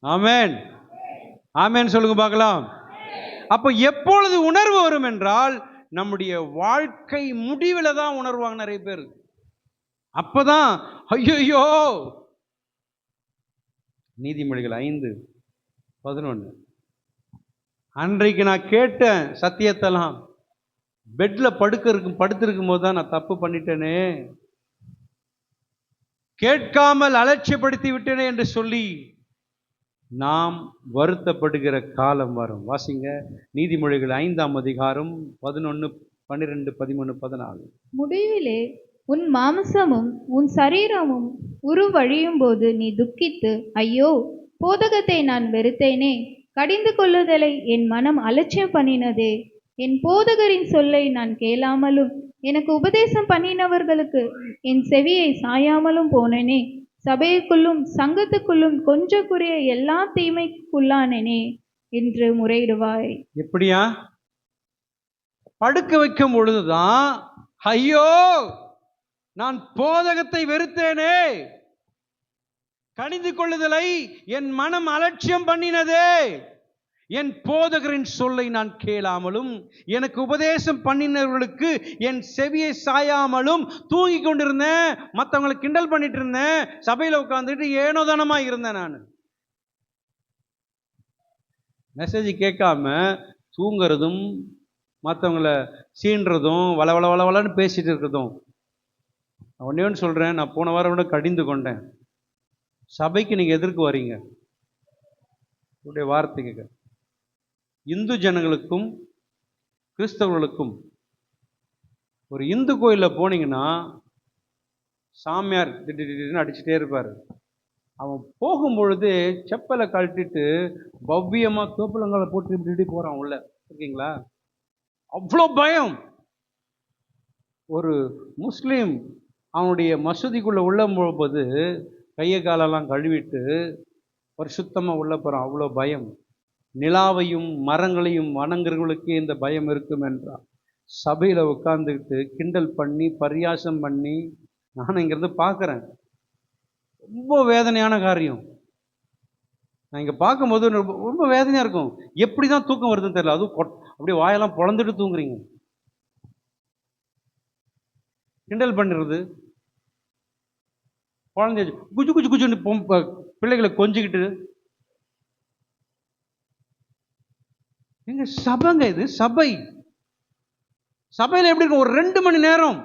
ஆமென், ஆமென் சொல்லுங்க பார்க்கலாம். அப்போ எப்பொழுது உணர்வு வரும் என்றால் நம்முடைய வாழ்க்கை முடிவில் தான் உணர்வாங்க நிறைய பேர். அப்பதான் ஐயோ. நீதிமொழிகள் 5:11, அன்றைக்கு நான் கேட்டேன் சத்தியத்தெல்லாம், பெட்ல படுத்திருக்கும் போது தான் நான் தப்பு பண்ணிட்டேனே, கேட்காமல் அலட்சியப்படுத்தி விட்டேனே என்று சொல்லி நாம் வருத்தப்படுகிற காலம் வரும். வாசிங்க நீதிமொழிகள் 5:11, 11, 12, 13, 14. முடிவிலே உன் மாம்சமும் உன் சரீரமும் உருவழியும் போது நீ துக்கித்து, ஐயோ போதகத்தை நான் வெறுத்தேனே, கடிந்து கொள்ளுதலை என் மனம் அலட்சியம் பண்ணினதே, என் போதகரின் சொல்லை நான் கேளாமலும் எனக்கு உபதேசம் பண்ணினவர்களுக்கு என் செவியை சாயாமலும் போனேனே, சபைக்குள்ளும் சங்கத்துக்குள்ளும் கொஞ்சம் குறைய எல்லா தீமைக்குள்ளானேனே என்று முறையிடுவாய். எப்படியா? படுக்க வைக்கும் பொழுதுதான் ஐயோ நான் போதகத்தை வெறுத்தேனே, கடிந்து கொள்ளுதலை என் மனம் அலட்சியம் பண்ணினதே, என் போதகரின் சொல்லை நான் கேளாமலும் எனக்கு உபதேசம் பண்ணினவர்களுக்கு என் செவியை சாயாமலும் தூங்கி கொண்டிருந்தேன், மற்றவங்களை கிண்டல் பண்ணிட்டு இருந்தேன், சபையில் உட்கார்ந்துட்டு ஏனோதானமா இருந்தேன். நான் மெசேஜ் கேட்காம தூங்குறதும் மற்றவங்களை சீன்றதும் வளவளன்னு பேசிட்டு இருக்கிறதும். ஒன்னே ஒன்று சொல்றேன், நான் போன வாரம் கூட கடிந்து கொண்டேன். சபைக்கு நீங்க எதற்கு வரீங்க? உடைய வார்த்தை கேட்க, இந்து ஜனங்களுக்கும் கிறிஸ்தவர்களுக்கும், ஒரு இந்து கோயிலில் போனீங்கன்னா சாமியார் திடீர்னு அடிச்சுட்டே இருப்பார். அவன் போகும்பொழுது செப்பலை கழட்டிட்டு பவ்யமாக தோப்புலங்களை போட்டு இப்படி போகிறான் உள்ள. இருக்கீங்களா? அவ்வளோ பயம். ஒரு முஸ்லீம் அவனுடைய மசூதிக்குள்ளே உள்ள போகும்போது கையை காலெல்லாம் கழுவிட்டு பரிசுத்தமாக உள்ள போகிறான். அவ்வளோ பயம். நிலாவையும் மரங்களையும் வணங்குறவர்களுக்கு இந்த பயம் இருக்கும் என்றார். சபையில் உட்காந்துக்கிட்டு கிண்டல் பண்ணி பரியாசம் பண்ணி நான் இங்கிருந்து பார்க்குறேன். ரொம்ப வேதனையான காரியம். நான் இங்கே பார்க்கும்போது ரொம்ப வேதனையாக இருக்கும். எப்படி தான் தூக்கம் வருதுன்னு தெரியல. அதுவும் அப்படியே வாயெல்லாம் பொழந்துட்டு தூங்குறீங்க. கிண்டல் பண்ணுறது, குழந்தை குஜு குஜு குஜுன்னு பிள்ளைகளை கொஞ்சிக்கிட்டு. எங்க சபைங்க இது, சபை. சபையில் எப்படி இருக்கும்? ஒரு 2 மணி நேரம்.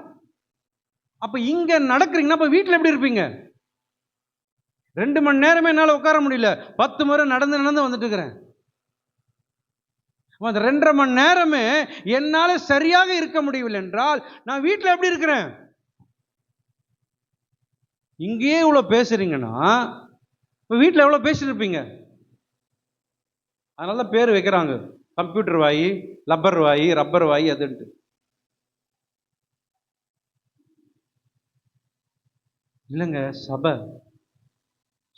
அப்ப இங்க நடக்கிறீங்கன்னா அப்ப வீட்டில் எப்படி இருப்பீங்க? 2 மணி நேரமே என்னால் உட்கார முடியல. 10 முறை நடந்து வந்துட்டு இருக்கிறேன். அந்த 2.5 மணி நேரமே என்னால சரியாக இருக்க முடியவில்லை என்றால் நான் வீட்டில் எப்படி இருக்கிறேன்? இங்கேயே இவ்வளவு பேசுறீங்கன்னா இப்ப வீட்டில் எவ்வளவு பேசிருப்பீங்க? அதனால பேர் வைக்கிறாங்க, கம்ப்யூட்டர் வாயி, லப்பர் வாயி, ரப்பர் வாயி அதுன்ட்டு. இல்லைங்க,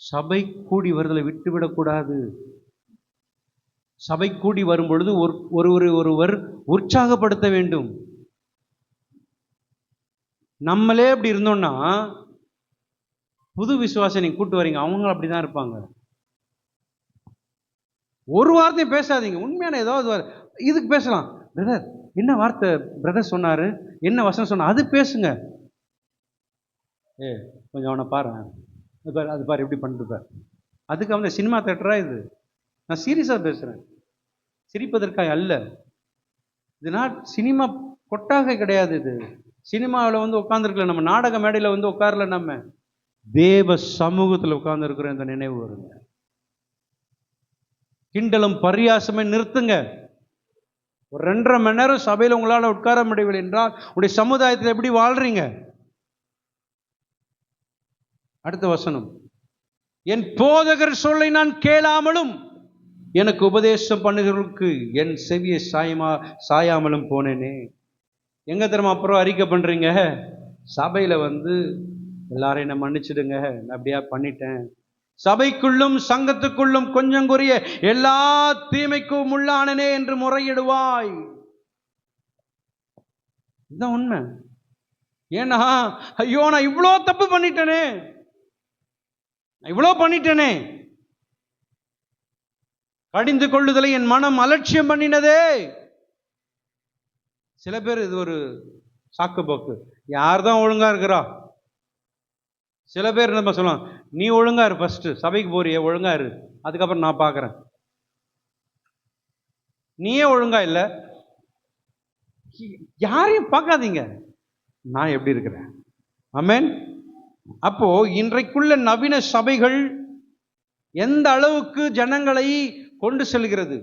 சபை கூடி வருதலை விட்டுவிடக்கூடாது. சபை கூடி வரும் பொழுது ஒருவர் உற்சாகப்படுத்த வேண்டும். நம்மளே அப்படி இருந்தோம்னா புது விசுவாசம் நீங்க கூட்டு வரீங்க, அவங்க அப்படிதான் இருப்பாங்க. ஒரு வார்த்தையும் பேசாதீங்க. உண்மையான ஏதாவது இதுக்கு பேசலாம். பிரதர் என்ன வார்த்தை பிரதர் சொன்னாரு, என்ன வசனம் சொன்னார், அது பேசுங்க. கொஞ்சம் அவனை பாரு, அது பாரு எப்படி பண்ணிட்டு பாரு. அதுக்கு அவன் சினிமா தேட்டரா இது? நான் சீரியஸாக பேசுகிறேன், சிரிப்பதற்காக அல்ல. இது சினிமா கொட்டாக கிடையாது. இது சினிமாவில் வந்து உட்காந்துருக்கல, நம்ம நாடக மேடையில் வந்து உட்காரல, நம்ம தேவ சமூகத்தில் உட்கார்ந்து இருக்கிறோம். இந்த நினைவு வருங்க. கிண்டலும் பரியாசமே நிறுத்துங்க. ஒரு 2.5 மணி நேரம் சபையில் உங்களால் உட்கார முடியவில்லை என்றால் உடைய சமுதாயத்தில் எப்படி வாழ்றீங்க? அடுத்த வசனம், என் போதகர் சொல்லை நான் கேளாமலும் எனக்கு உபதேசம் பண்ணுகிறவர்களுக்கு என் செவியை சாயாமலும் போனேனே. எங்க தெரியுமா அப்புறம் அறிக்கை பண்றீங்க? சபையில வந்து எல்லாரையும் என்ன மன்னிச்சிடுங்க, நான் அப்படியா பண்ணிட்டேன். சபைக்குள்ளும் சங்கத்துக்குள்ளும் கொஞ்சம் குறைய எல்லா தீமைக்கும் உள்ளானனே என்று முறையிடுவாய். இதுதான் உண்மை. ஏன்னா ஐயோ நான் இவ்வளோ தப்பு பண்ணிட்டேனே, இவ்வளோ பண்ணிட்டேனே, கடிந்து கொள்ளுதலை என் மனம் அலட்சியம் பண்ணினதே. சில பேர் இது ஒரு சாக்கு போக்கு, யார் தான் ஒழுங்கா இருக்கிறா. சில பேர் நம்ம சொல்லலாம், நீ ஒழுங்கா இரு, ஃபர்ஸ்ட் சபைக்கு போறிய ஒழுங்கா இரு, அதுக்கப்புறம் நான் பார்க்குறேன். நீயே ஒழுங்கா இல்லை, யாரையும் பார்க்காதீங்க, நான் எப்படி இருக்கிறேன். ஆமென். அப்போ இன்றைக்குள்ள நவீன சபைகள் எந்த அளவுக்கு ஜனங்களை கொண்டு செல்கிறது,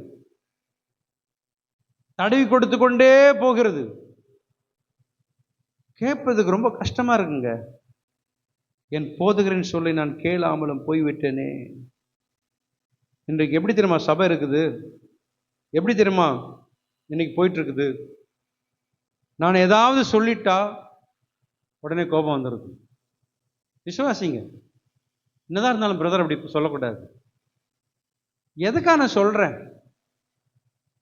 தடவி கொடுத்து கொண்டே போகிறது. கேட்பதுக்கு ரொம்ப கஷ்டமா இருக்குங்க. என் போதகரின் சொல்லை நான் கேளாமலும் போய்விட்டேனே. இன்றைக்கு எப்படி தெரியுமா சபை இருக்குது? எப்படி தெரியுமா இன்னைக்கு போயிட்டு இருக்குது? நான் ஏதாவது சொல்லிட்டா உடனே கோபம் வந்துடுது. விசுவாசிங்க, என்னதான் இருந்தாலும் பிரதர் அப்படி சொல்லக்கூடாது. எதுக்காக நான் சொல்றேன்?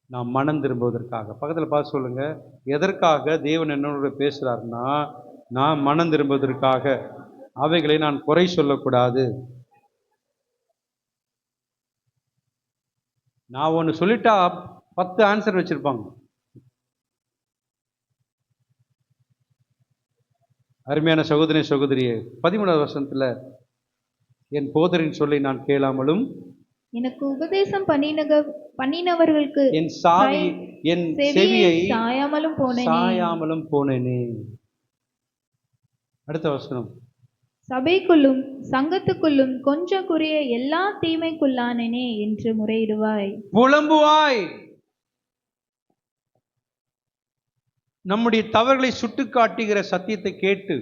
நான் மனம் திரும்புவதற்காக. பக்கத்தில் பார்த்து சொல்லுங்க, எதற்காக தேவன் என்னோட பேசுறாருன்னா, நான் மனம் திரும்புவதற்காக. அவைகளை நான் குறை சொல்லக்கூடாது. நான் ஒன்று சொல்லிட்டா 10 ஆன்சர் வச்சிருப்பாங்க. அருமையான சகோதரி சகோதரியே, 13வது வசனத்துல என் போதரின் சொல்லை நான் கேளாமலும் எனக்கு உபதேசம் பண்ணினவர்களுக்கு என் செவியை சாயாமலும் போனேனே. அடுத்த வசனம், சபைக்குள்ளும் சங்கத்துக்குள்ளும் கொஞ்சம் குறைய எல்லா தீமைக்குள்ளானேனே என்று முறையிடுவாய், புலம்புவாய். நம்முடைய தவறுகளை சுட்டு காட்டுகிற சத்தியத்தை கேட்டு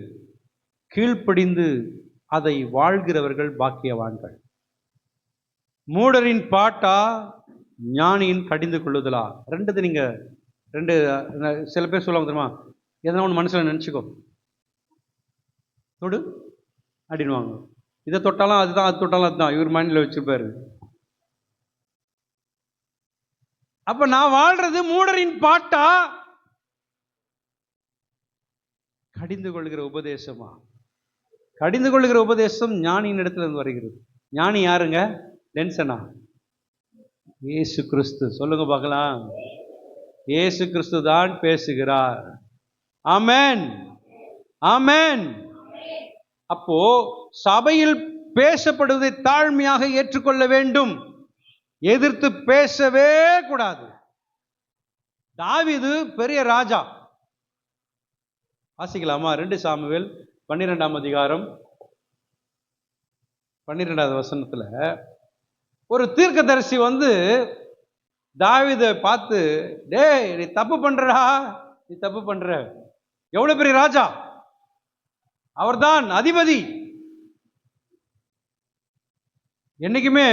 கீழ்ப்படிந்து அதை வாழ்கிறவர்கள் பாக்கியவான்கள். மூடரின் பாட்டா ஞானியின் கடிந்து கொள்ளுதலா? ரெண்டு சில பேர் சொல்லுவாங்க தெரியுமா, எதனா ஒன்று மனசில் நினச்சிக்கோ, தொடு அப்படின்வாங்க. இதை தொட்டாலும் அதுதான், அது தொட்டாலும் அதுதான், இவர் மைண்டில் வச்சுருப்பாரு. அப்ப நான் வாழ்றது மூடரின் பாட்டா, கடிந்து கொள்கிற உபதேசமா? கடிந்து கொள்கிற உபதேசம் ஞானியின் இடத்துல இருந்து வருகிறது. ஞானி யாருங்க? டென்ஷனா? இயேசு கிறிஸ்து. சொல்லுங்க பார்க்கலாம். இயேசு கிறிஸ்து தான் பேசுகிறார். ஆமென், ஆமென். அப்போ சபையில் பேசப்படுவதை தாழ்மையாக ஏற்றுக்கொள்ள வேண்டும், எதிர்த்து பேசவே கூடாது. தாவீது பெரிய ராஜா. வாசிக்கலாமா? 2 சாமுவேல் 12ஆம் அதிகாரம் 12வது வசனத்துல ஒரு தீர்க்கதரிசி வந்து தாவீதை பார்த்து, டேய் நீ தப்பு பண்றடா, நீ தப்பு பண்ற. எவ்வளவு பெரிய ராஜா, அவர்தான் அதிபதி. என்னைக்குமே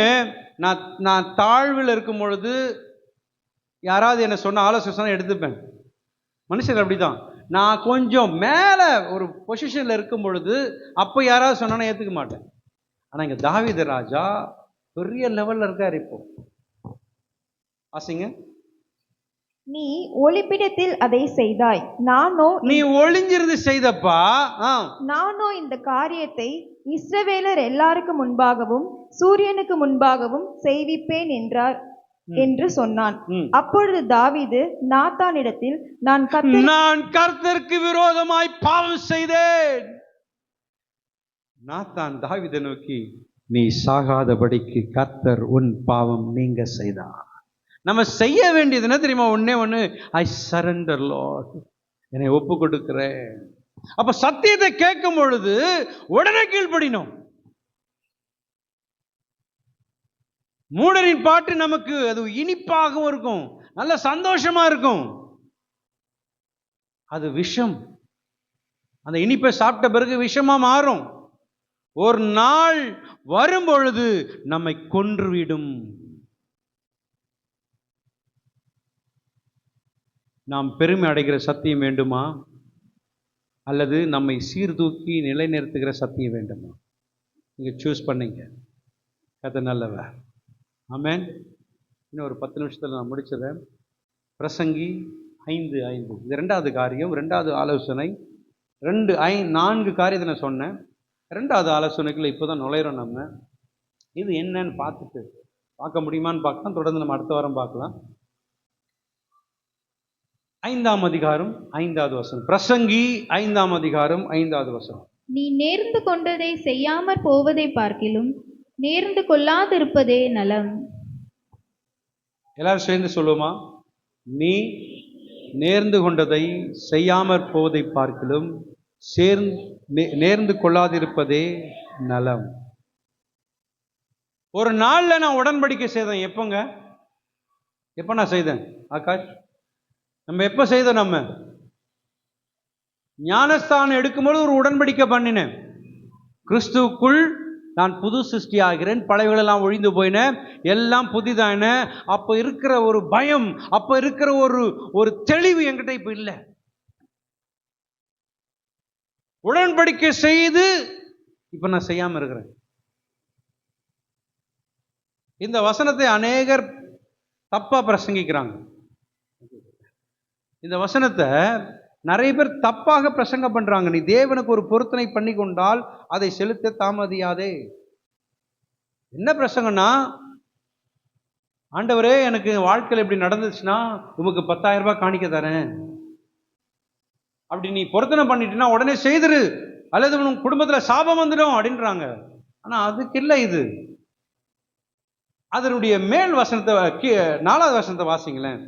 நான் தாழ்வில் இருக்கும் பொழுது யாராவது என்ன சொன்ன ஆலோசனை எடுத்துப்பேன். மனுஷன் அப்படிதான். நான் கொஞ்சம் மேல ஒரு பொசிஷன்ல இருக்கும் பொழுது அப்போ யாராவது சொன்னா ஏத்துக்க மாட்டேன். ஆனா இங்க தாவீது ராஜா பெரிய லெவல்ல இருக்காரு. இப்போ வாசிங்க. நீ ஒளிப்பிடத்தில் அதை செய்தாய், நீ ஒளிஞ்சிருந்து செய்தப்பா, நானோ இந்த காரியத்தை இஸ்ரவேலர் எல்லாருக்கும் முன்பாகவும் சூரியனுக்கு முன்பாகவும் செய்விப்பேன் என்றார் என்று சொன்னான். அப்பொழுது தாவீது நாத்தானிடத்தில், நான் கர்த்தருக்கு விரோதமாய் பாவம் செய்தேன். நாத்தான் தாவீதை நோக்கி, நீ சாகாதபடிக்கு கர்த்தர் உன் பாவம் நீங்க செய்தார். நம்ம செய்ய வேண்டியது என்ன தெரியுமா? ஒண்ணு, ஐ சரண்டர் லார்ட், என்னை ஒப்பு கொடுக்கிறேன். அப்ப சத்தியத்தை கேட்கும் பொழுது உடனே கீழ்ப்படினோம். மூடரின் பாட்டு நமக்கு அது இனிப்பாகவும் இருக்கும், நல்ல சந்தோஷமா இருக்கும். அது விஷம். அந்த இனிப்பை சாப்பிட்ட பிறகு விஷமா மாறும். ஒரு நாள் வரும் பொழுது நம்மை கொன்றுவிடும். நாம் பெருமை அடைகிற சத்தியம் வேண்டுமா, அல்லது நம்மை சீர்தூக்கி நிலைநிறுத்துகிற சத்தியம் வேண்டுமா? நீங்க சூஸ் பண்ணீங்க. கதை நல்லவர். ஆமென். இன்னும் ஒரு 10 நிமிஷத்தில் நான் முடிச்சிடறேன். பிரசங்கி 5:5. இது 2வது காரியம், 2வது ஆலோசனை. 4 காரியத்தை நான் சொன்னேன். 2வது ஆலோசனைக்குள்ள இப்போதான் நுழையிறோம். நம்ம இது என்னன்னு பார்க்க முடியுமான்னு பார்க்கலாம். தொடர்ந்து நம்ம அடுத்த வாரம் பார்க்கலாம். 5ஆம் அதிகாரம் 5வது வசனம். பிரசங்கி 5ஆம் அதிகாரம் 5வது வசனம். நீ நேர்ந்து கொண்டதை செய்யாமற் போவதை பார்க்கிலும் நேர்ந்து கொள்ளாதிருப்பதே நலம். எல்லாரும் சேர்ந்து சொல்லுவோமா? நீ நேர்ந்து கொண்டதை செய்யாமற் போவதை பார்க்கிலும் நேர்ந்து கொள்ளாதிருப்பதே நலம். ஒரு நாள்ல நான் உடன்படிக்கை செய்தேன். எப்ப நான் செய்தேன்? ஆகாஷ், நம்ம எப்ப செய்தோம்? நம்ம ஞானஸ்தானம் எடுக்கும்போது ஒரு உடன்படிக்கை பண்ணினேன். கிறிஸ்துவுக்குள் நான் புது சிருஷ்டி ஆகிறேன், பழையவளெல்லாம் ஒழிந்து போயின, எல்லாம் புதிதான. அப்ப இருக்கிற ஒரு பயம், அப்ப இருக்கிற ஒரு தெளிவு என்கிட்ட இப்ப இல்லை. உடன்படிக்கை செய்து இப்ப நான் செய்யாம இருக்கிறேன். இந்த வசனத்தை அநேகர் தப்பா பிரசங்கிக்கிறாங்க. இந்த வசனத்தை நிறைய பேர் தப்பாக பிரசங்க பண்றாங்க. நீ தேவனுக்கு ஒரு பொருத்தனை பண்ணி கொண்டால் அதை செலுத்த தாமதியாதே. என்ன பிரசங்கம்னா, ஆண்டவரே எனக்கு வாழ்க்கையில் இப்படி நடந்துச்சுன்னா உமக்கு 10,000 ரூபாய் காணிக்க தரேன், அப்படி நீ பொருத்தனை பண்ணிட்டுனா உடனே செய்திரு, அல்லது உன் குடும்பத்துல சாபம் வந்துடும் அப்படின்றாங்க. ஆனா அதுக்கு இல்லை. இது அதனுடைய மேல் வசனத்தை 4வது வசனத்தை வாசிங்களேன்.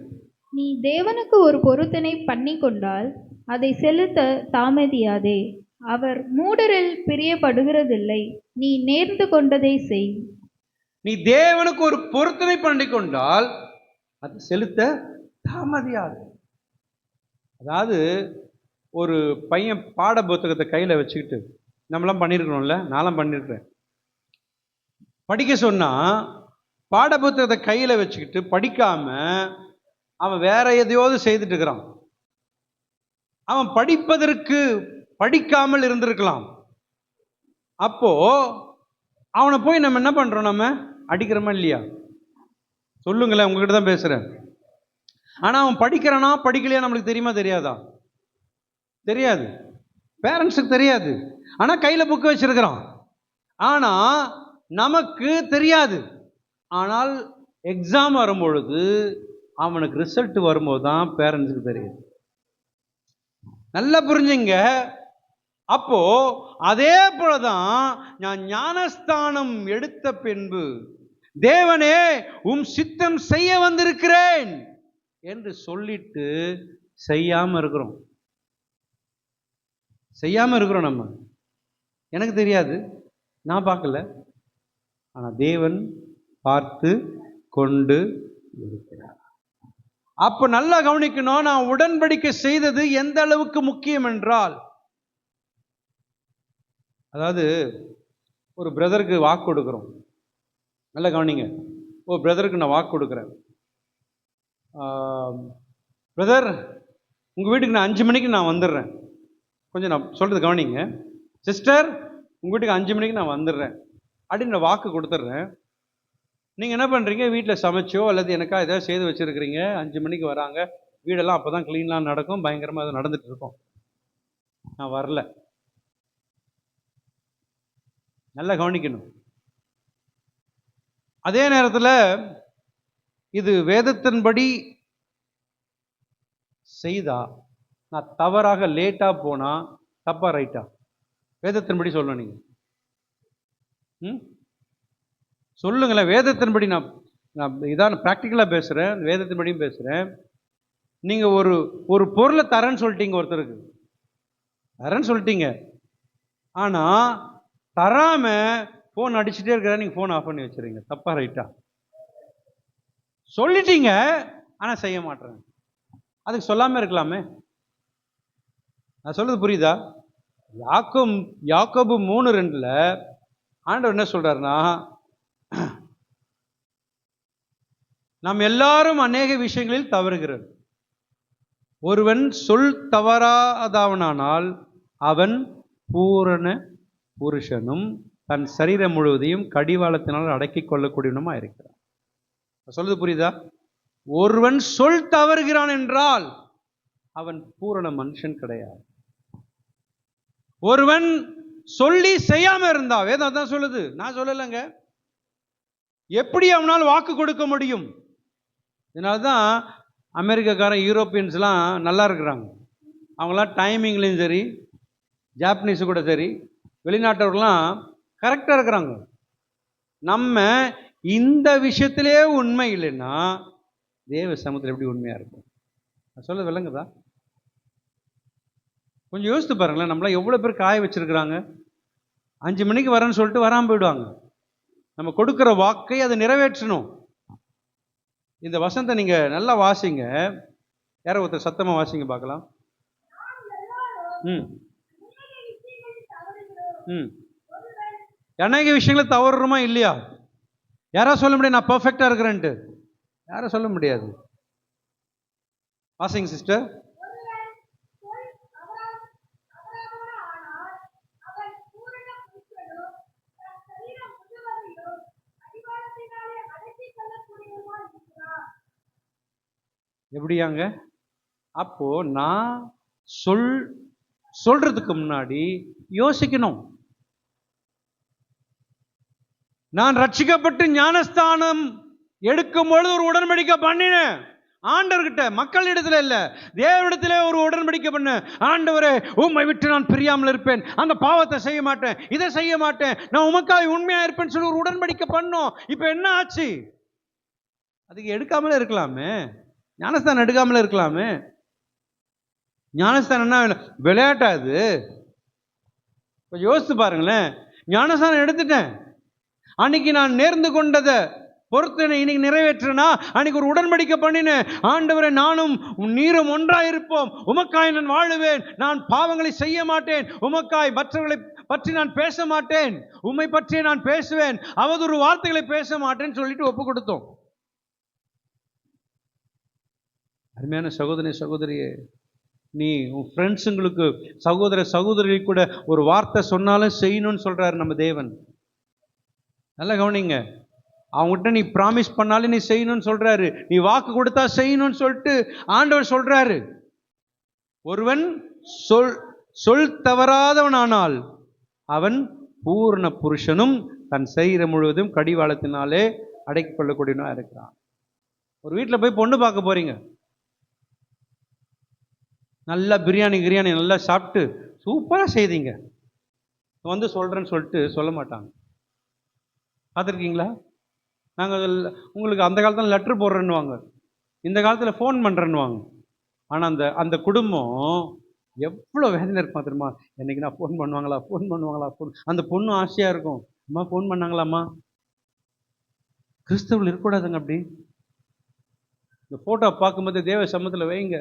நீ தேவனுக்கு ஒரு பொருத்தனை பண்ணி கொண்டால் அதை செலுத்த தாமதியாதே. அவர் மூடரில் பிரியப்படுகிறதில்லை. நீ நேர்ந்து கொண்டதை செய். நீ தேவனுக்கு ஒரு பொருத்தனை பண்ணி கொண்டால் அதை செலுத்த தாமதியாது. அதாவது ஒரு பையன் பாட புத்தகத்தை கையில் வச்சுக்கிட்டு, நம்மளாம் பண்ணியிருக்கணும்ல, நான்லாம் பண்ணியிருக்கிறேன். படிக்க சொன்னா பாட புத்தகத்தை கையில் வச்சுக்கிட்டு படிக்காம அவன் வேற எதையாவது செய்துட்டு இருக்கிறான். அவன் படிப்பதற்கு படிக்காமல் இருந்திருக்கலாம். அப்போ அவனை போய் நம்ம என்ன பண்றோம்? நம்ம அடிக்கிறோமா இல்லையா? சொல்லுங்களேன், உங்ககிட்ட தான் பேசுறேன். ஆனா அவன் படிக்கிறானா படிக்கலையா நம்மளுக்கு தெரியுமா தெரியாதா? தெரியாது. பேரண்ட்ஸுக்கு தெரியாது. ஆனா கையில புக்கு வச்சிருக்கிறான். ஆனா நமக்கு தெரியாது. ஆனால் எக்ஸாம் வரும்பொழுது அவனுக்கு ரிசல்ட் வரும்போது தான் பேரண்ட்ஸுக்கு தெரியுது. நல்லா புரிஞ்சுங்க. அப்போ அதே போலதான் நான் ஞானஸ்தானம் எடுத்த பின்பு தேவனே உம் சித்தம் செய்ய வந்திருக்கிறேன் என்று சொல்லிட்டு செய்யாம இருக்கிறோம். நம்ம. எனக்கு தெரியாது, நான் பார்க்கல, ஆனா தேவன் பார்த்து கொண்டு இருக்கிறார். அப்ப நல்லா கவனிக்கணும். நான் உடன்படிக்கை செய்தது எந்த அளவுக்கு முக்கியம் என்றால், அதாவது ஒரு பிரதருக்கு வாக்கு கொடுக்குறோம். நல்லா கவனிங்க. ஒரு பிரதருக்கு நான் வாக்கு கொடுக்குறேன். பிரதர், உங்கள் வீட்டுக்கு நான் 5 மணிக்கு நான் வந்துடுறேன். கொஞ்சம் நான் சொல்கிறது கவனிங்க. சிஸ்டர், உங்கள் வீட்டுக்கு 5 மணிக்கு நான் வந்துடுறேன் அப்படின்னு நான் வாக்கு கொடுத்துட்றேன். நீங்கள் என்ன பண்ணுறீங்க? வீட்டில் சமைச்சோ அல்லது எனக்கா ஏதாவது செய்து வச்சுருக்கிறீங்க. 5 மணிக்கு வராங்க, வீடெல்லாம் அப்போ தான் க்ளீன்லாம் நடக்கும், பயங்கரமாக அது நடந்துட்டு இருக்கும். நான் வரல. நல்லா கவனிக்கணும். அதே நேரத்தில் இது வேதத்தின்படி செய்தா நான் தவறாக லேட்டா போனா தப்பா ரைட்டா? வேதத்தின்படி சொல்லணும். நீங்க சொல்லுங்களேன். வேதத்தின்படி நான் இதான் ப்ராக்டிக்கலா பேசுறேன், வேதத்தின்படியும் பேசுறேன். நீங்க ஒரு பொருளை தரேன்னு சொல்லிட்டீங்க, ஒருத்தருக்கு தரேன்னு சொல்லிட்டீங்க. ஆனா தராம போன் அடிச்சுட்டே இருக்கிற, நீங்க போன் ஆஃப் பண்ணி வச்சுறீங்க. தப்பா ரைட்டா? சொல்லிட்டீங்க ஆனா செய்ய மாட்டேன். அதுக்கு சொல்லாம இருக்கலாமே. நான் சொல்றது புரியுதா? யாக்கோபு 3:2 ஆண்டவர் என்ன சொல்றாருன்னா, நாம் எல்லாரும் அநேக விஷயங்களில் தவறுகிறோம். ஒருவன் சொல் தவறாதவனானால் அவன் பூரண புருஷனும் தன் சரீரம் முழுவதையும் கடிவாளத்தினால் அடக்கிக் கொள்ளக்கூடியவனுமா இருக்கிறான். சொல்றது புரியுதா? ஒருவன் சொல் தவறுகிறான் என்றால் அவன் பூரண மனுஷன் கிடையாது. ஒருவன் சொல்லி செய்யாம இருந்தா, வேதம் தான் சொல்லுது, நான் சொல்லலைங்க. எப்படி அவனால் வாக்கு கொடுக்க முடியும்? இதனால்தான் அமெரிக்காக்காரன், யூரோப்பியன்ஸ்லாம் நல்லா இருக்கிறாங்க. அவங்களாம் டைமிங்லையும் சரி, ஜாப்பனீஸு கூட சரி, வெளிநாட்டவர்கள்லாம் கரெக்டாக இருக்கிறாங்க. நம்ம இந்த விஷயத்திலே உண்மை இல்லைன்னா தேவ சமூகத்தில் எப்படி உண்மையாக இருக்கும்? சொல்ல விளங்குதா? கொஞ்சம் யோசித்து பாருங்களேன். நம்மளாம் எவ்வளோ பேர் காய வச்சிருக்கிறாங்க. 5 மணிக்கு வரேன்னு சொல்லிட்டு வராமல் போயிடுவாங்க. நம்ம கொடுக்குற வாக்கை அதை நிறைவேற்றணும். இந்த வசனத்தை நீங்க நல்லா வாசிங்க. யாரோ ஒருத்தர் சத்தமா வாசிங்க பார்க்கலாம். அநேக விஷயங்களை தவறுமா இல்லையா? யாரா சொல்ல முடியாது நான் பர்ஃபெக்டா இருக்கிறேன்ட்டு? யாரும் சொல்ல முடியாது. வாசிங்க சிஸ்டர். எப்படியாங்க? அப்போ நான் சொல்றதுக்கு முன்னாடி யோசிக்கணும். நான் ரட்சிக்கப்பட்டு ஞானஸ்தானம் எடுக்கும் பொழுது ஒரு உடன்படிக்கை பண்ணினேன். ஆண்டவர்கிட்ட, மக்கள் இடத்துல இல்ல, தேவனிடத்திலே ஒரு உடன்படிக்கை பண்ண. ஆண்டவரே, உம்மை விட்டு நான் பிரியாமல் இருப்பேன், அந்த பாவத்தை செய்ய மாட்டேன், இதை செய்ய மாட்டேன், நான் உமக்காக உண்மையா இருப்பேன்னு சொல்லி ஒரு உடன்படிக்கை பண்ணோம். இப்ப என்ன ஆச்சு? அதுக்கு எடுக்காமலே இருக்கலாமே. ஞானஸ்தானம் எடுக்காமலே இருக்கலாமே. ஞானஸ்தானம் என்ன விளையாட்டா? அது யோசித்து பாருங்களேன். ஞானஸ்தானம் எடுத்துட்டேன், அன்னைக்கு நான் நேர்ந்து கொண்டதை பொறுத்து இன்னைக்கு நிறைவேற்றனா, அன்னைக்கு ஒரு உடன்படிக்கை பண்ணினேன். ஆண்டவரே, நானும் நீரும் ஒன்றாயிருப்போம், உமக்காய் நான் வாழுவேன், நான் பாவங்களை செய்ய மாட்டேன், உமக்காய் மற்றவர்களை பற்றி நான் பேச மாட்டேன், உம்மை பற்றி நான் பேசுவேன், அவதூறு வார்த்தைகளை பேச மாட்டேன்னு சொல்லிட்டு ஒப்பு கொடுத்தோம். அருமையான சகோதரி, சகோதரியே, நீ உன் ஃப்ரெண்ட்ஸுங்களுக்கு, சகோதர சகோதரிகளுக்கு கூட ஒரு வார்த்தை சொன்னாலும் செய்யணும்னு சொல்றாரு நம்ம தேவன். நல்லா கவனிங்க. அவங்ககிட்ட நீ ப்ராமிஸ் பண்ணாலும் நீ செய்யணும்னு சொல்றாரு. நீ வாக்கு கொடுத்தா செய்யணும்னு சொல்லிட்டு ஆண்டவர் சொல்றாரு. ஒருவன் சொல் தவறாதவனானால் அவன் பூர்ண புருஷனும் தன் சரீரம் முழுவதும் கடிவாளத்தினாலே அடக்கிக் கொள்ளக்கூடியவனா இருக்கிறான். ஒரு வீட்டில் போய் பொண்ணு பார்க்க போறீங்க. நல்லா பிரியாணி நல்லா சாப்பிட்டு சூப்பராக செய்தீங்க, வந்து சொல்றேன்னு சொல்லிட்டு சொல்ல மாட்டாங்க. பார்த்துருக்கீங்களா? நாங்கள் உங்களுக்கு அந்த காலத்தில் லெட்ரு போடுறேன்னுவாங்க, இந்த காலத்தில் ஃபோன் பண்ணுறேன்னுவாங்க. ஆனால் அந்த குடும்பம் எவ்வளோ வேதனை இருக்கும் தெரியுமா? என்னைக்கு நான் ஃபோன் பண்ணுவாங்களா அந்த பொண்ணு ஆசையாக இருக்கும், அம்மா ஃபோன் பண்ணாங்களாம்மா. கிறிஸ்தவர்கள் இருக்கக்கூடாதுங்க அப்படி. இந்த ஃபோட்டோ பார்க்கும்போது தேவ சமூகத்தில் வைங்க.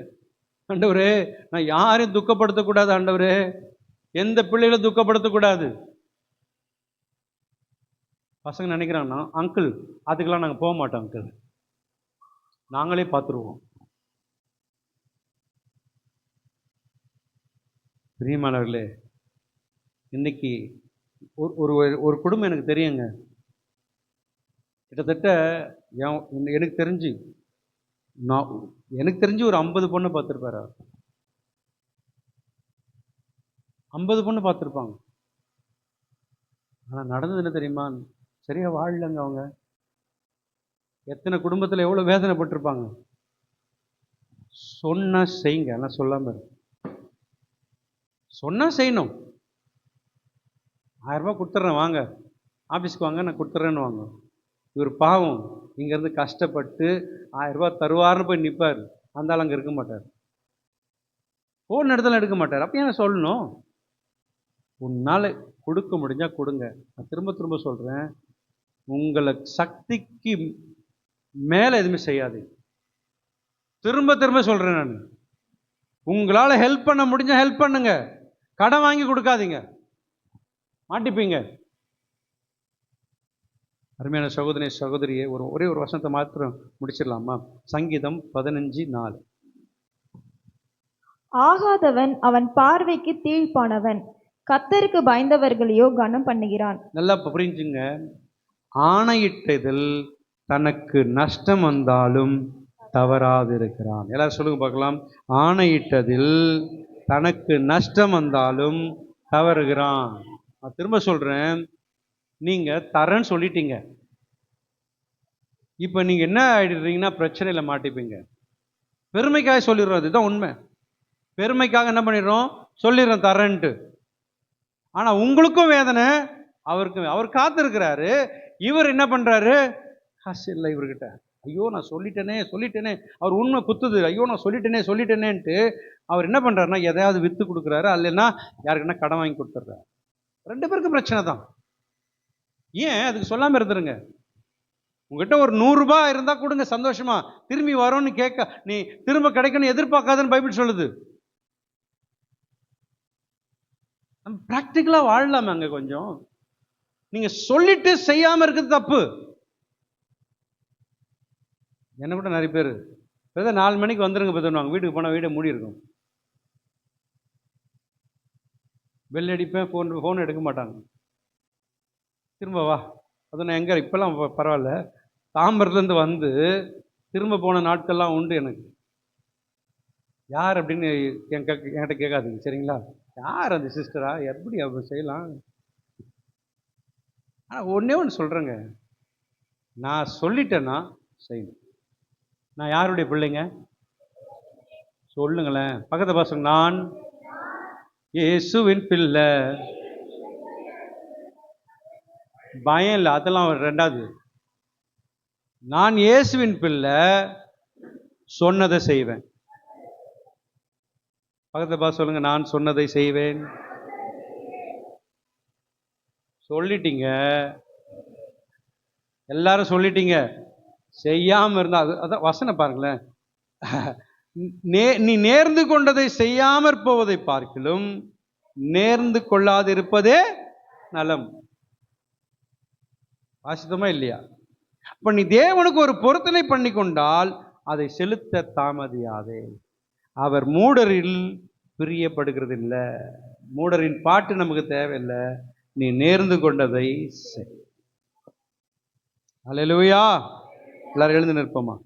ஆண்டவரே, நான் யாரையும் துக்கப்படுத்தக்கூடாது ஆண்டவரே, எந்த பிள்ளைகளை துக்கப்படுத்தக்கூடாது. பசங்க நினைக்கிறாங்கன்னா, அங்கிள் அதுக்கெல்லாம் நாங்கள் போக மாட்டோம் அங்கிள், நாங்களே பார்த்துருவோம். பிரியமானவர்களே, இன்னைக்கு ஒரு குடும்பம் எனக்கு தெரியுங்க. கிட்டத்தட்ட எனக்கு தெரிஞ்சு ஒரு 50 பொண்ணை பார்த்துருப்பாரு. 50 பொண்ணு பார்த்துருப்பாங்க. ஆனால் நடந்தது என்ன தெரியுமா? சரியா வாழலங்க அவங்க. எத்தனை குடும்பத்தில் எவ்வளோ வேதனைப்பட்டிருப்பாங்க. சொன்னா செய்யுங்க, ஆனால் சொல்லாமல் இருக்கு. சொன்னா செய்யணும். 1000 ரூபாய் கொடுத்துட்றேன் வாங்க, ஆஃபீஸ்க்கு வாங்க, நான் கொடுத்துட்றேன்னு வாங்க. இவர் பாவம் இங்கேருந்து கஷ்டப்பட்டு 1000 ரூபாய் தருவார்னு போய் நிற்பார். அந்த ஆள் அங்கே இருக்க மாட்டார், ஃபோன் இடத்துல எடுக்க மாட்டார். அப்போ ஏன் சொல்லணும்? உன்னால் கொடுக்க முடிஞ்சால் கொடுங்க. நான் திரும்ப திரும்ப சொல்கிறேன், உங்களை சக்திக்கு மேலே எதுவுமே செய்யாதீங்க. திரும்ப திரும்ப சொல்கிறேன் நான், உங்களால் ஹெல்ப் பண்ண முடிஞ்சால் ஹெல்ப் பண்ணுங்க, கடன் வாங்கி கொடுக்காதீங்க, மாட்டிப்பீங்க. அருமையான சகோதரி சகோதரியே, ஒரே ஒரு வசனத்தை மாத்திரம் முடிச்சிடலாமா? சங்கீதம் 15:4. ஆகாதவன் அவன் பார்வைக்கு தீழ்ப்பானவன், கர்த்தருக்கு பயந்தவர்களையோ கனம் பண்ணுகிறான். நல்லா புரிஞ்சுங்க. ஆணையிட்டதில் தனக்கு நஷ்டம் வந்தாலும் தவறாது இருக்கிறான். எல்லாரும் சொல்லுங்க பார்க்கலாம். ஆணையிட்டதில் தனக்கு நஷ்டம் வந்தாலும் தவறுகிறான். நான் திரும்ப சொல்றேன், நீங்க தரேன்னு சொல்லிட்டீங்க, இப்போ நீங்க என்ன ஆயிடுறீங்கன்னா பிரச்சனையில மாட்டிப்பீங்க. பெருமைக்காக சொல்லிடுறோம், அதுதான் உண்மை. பெருமைக்காக என்ன பண்ணிடுறோம்? சொல்லிடுறோம் தரேன்ட்டு. ஆனா உங்களுக்கும் வேதனை, அவருக்கும். அவர் காத்திருக்கிறாரு. இவர் என்ன பண்றாரு? காசு இல்லை இவர்கிட்ட. ஐயோ நான் சொல்லிட்டேனே. அவர் உண்மை குத்துது. ஐயோ நான் சொல்லிட்டேனேன்ட்டு அவர் என்ன பண்றாருன்னா, எதையாவது வித்து கொடுக்குறாரு, அல்லைன்னா யாருக்குன்னா கடன் வாங்கி கொடுத்துட்றாரு. 2 பேருக்கும் பிரச்சனை தான். ஏன் அதுக்கு சொல்லாம இருந்துருங்க. உங்ககிட்ட ஒரு 100 ரூபாய் இருந்தா கொடுங்க, சந்தோஷமா. திரும்பி வரும்னு கேட்க, நீ திரும்ப கிடைக்கணும் எதிர்பார்க்காதுன்னு பைபிள் சொல்லுது. நம்ம பிராக்டிக்கலா வாழலாமே அங்க கொஞ்சம். நீங்க சொல்லிட்டு செய்யாம இருக்கிறது தப்பு. என்ன கூட நிறைய பேர் 4 மணிக்கு வந்துருங்க பெருவாங்க, வீட்டுக்கு போனால் வீடை மூடி இருக்கும். பெல் அடிப்பேன், ஃபோன் எடுக்க மாட்டாங்க. திரும்ப வா, அது நான் எங்கே இப்போல்லாம் பரவாயில்ல, தாம்பரத்துலேருந்து வந்து திரும்ப போன நாட்கள்லாம் உண்டு எனக்கு. யார் அப்படின்னு என்கிட்ட கேட்காதீங்க, சரிங்களா? யார் அந்த சிஸ்டரா, எப்படி அப்படி செய்யலாம்? ஆனால் ஒன்று சொல்கிறேங்க, நான் சொல்லிட்டேன்னா செய்யணும். நான் யாருடைய பிள்ளைங்க சொல்லுங்களேன், பக்கத்து பசங்க. நான் இயேசுவின் பிள்ளை. பயம் இல்லை, அதெல்லாம் 2வது. நான் இயேசுவின் பிள்ளை, சொன்னதை செய்வேன். பக்கத்து பாஸ் சொல்லுங்க, நான் சொன்னதை செய்வேன். சொல்லிட்டீங்க, எல்லாரும் சொல்லிட்டீங்க, செய்யாம இருந்தா அதான் வசனம் பாருங்களேன். நீ நேர்ந்து கொண்டதை செய்யாமற் போவதை பார்க்கிலும் நேர்ந்து கொள்ளாதிருப்பதே நலம். வாசித்தமா இல்லையா? அப்ப நீ தேவனுக்கு ஒரு பொருத்தனை பண்ணி கொண்டால் அதை செலுத்த தாமதியாதே. அவர் மூடரில் பிரியப்படுகிறது இல்லை. மூடரின் பாட்டு நமக்கு தேவையில்லை. நீ நேர்ந்து கொண்டதை செய். அல்லேலூயா. எல்லாரும் எழுந்து நிற்போமா?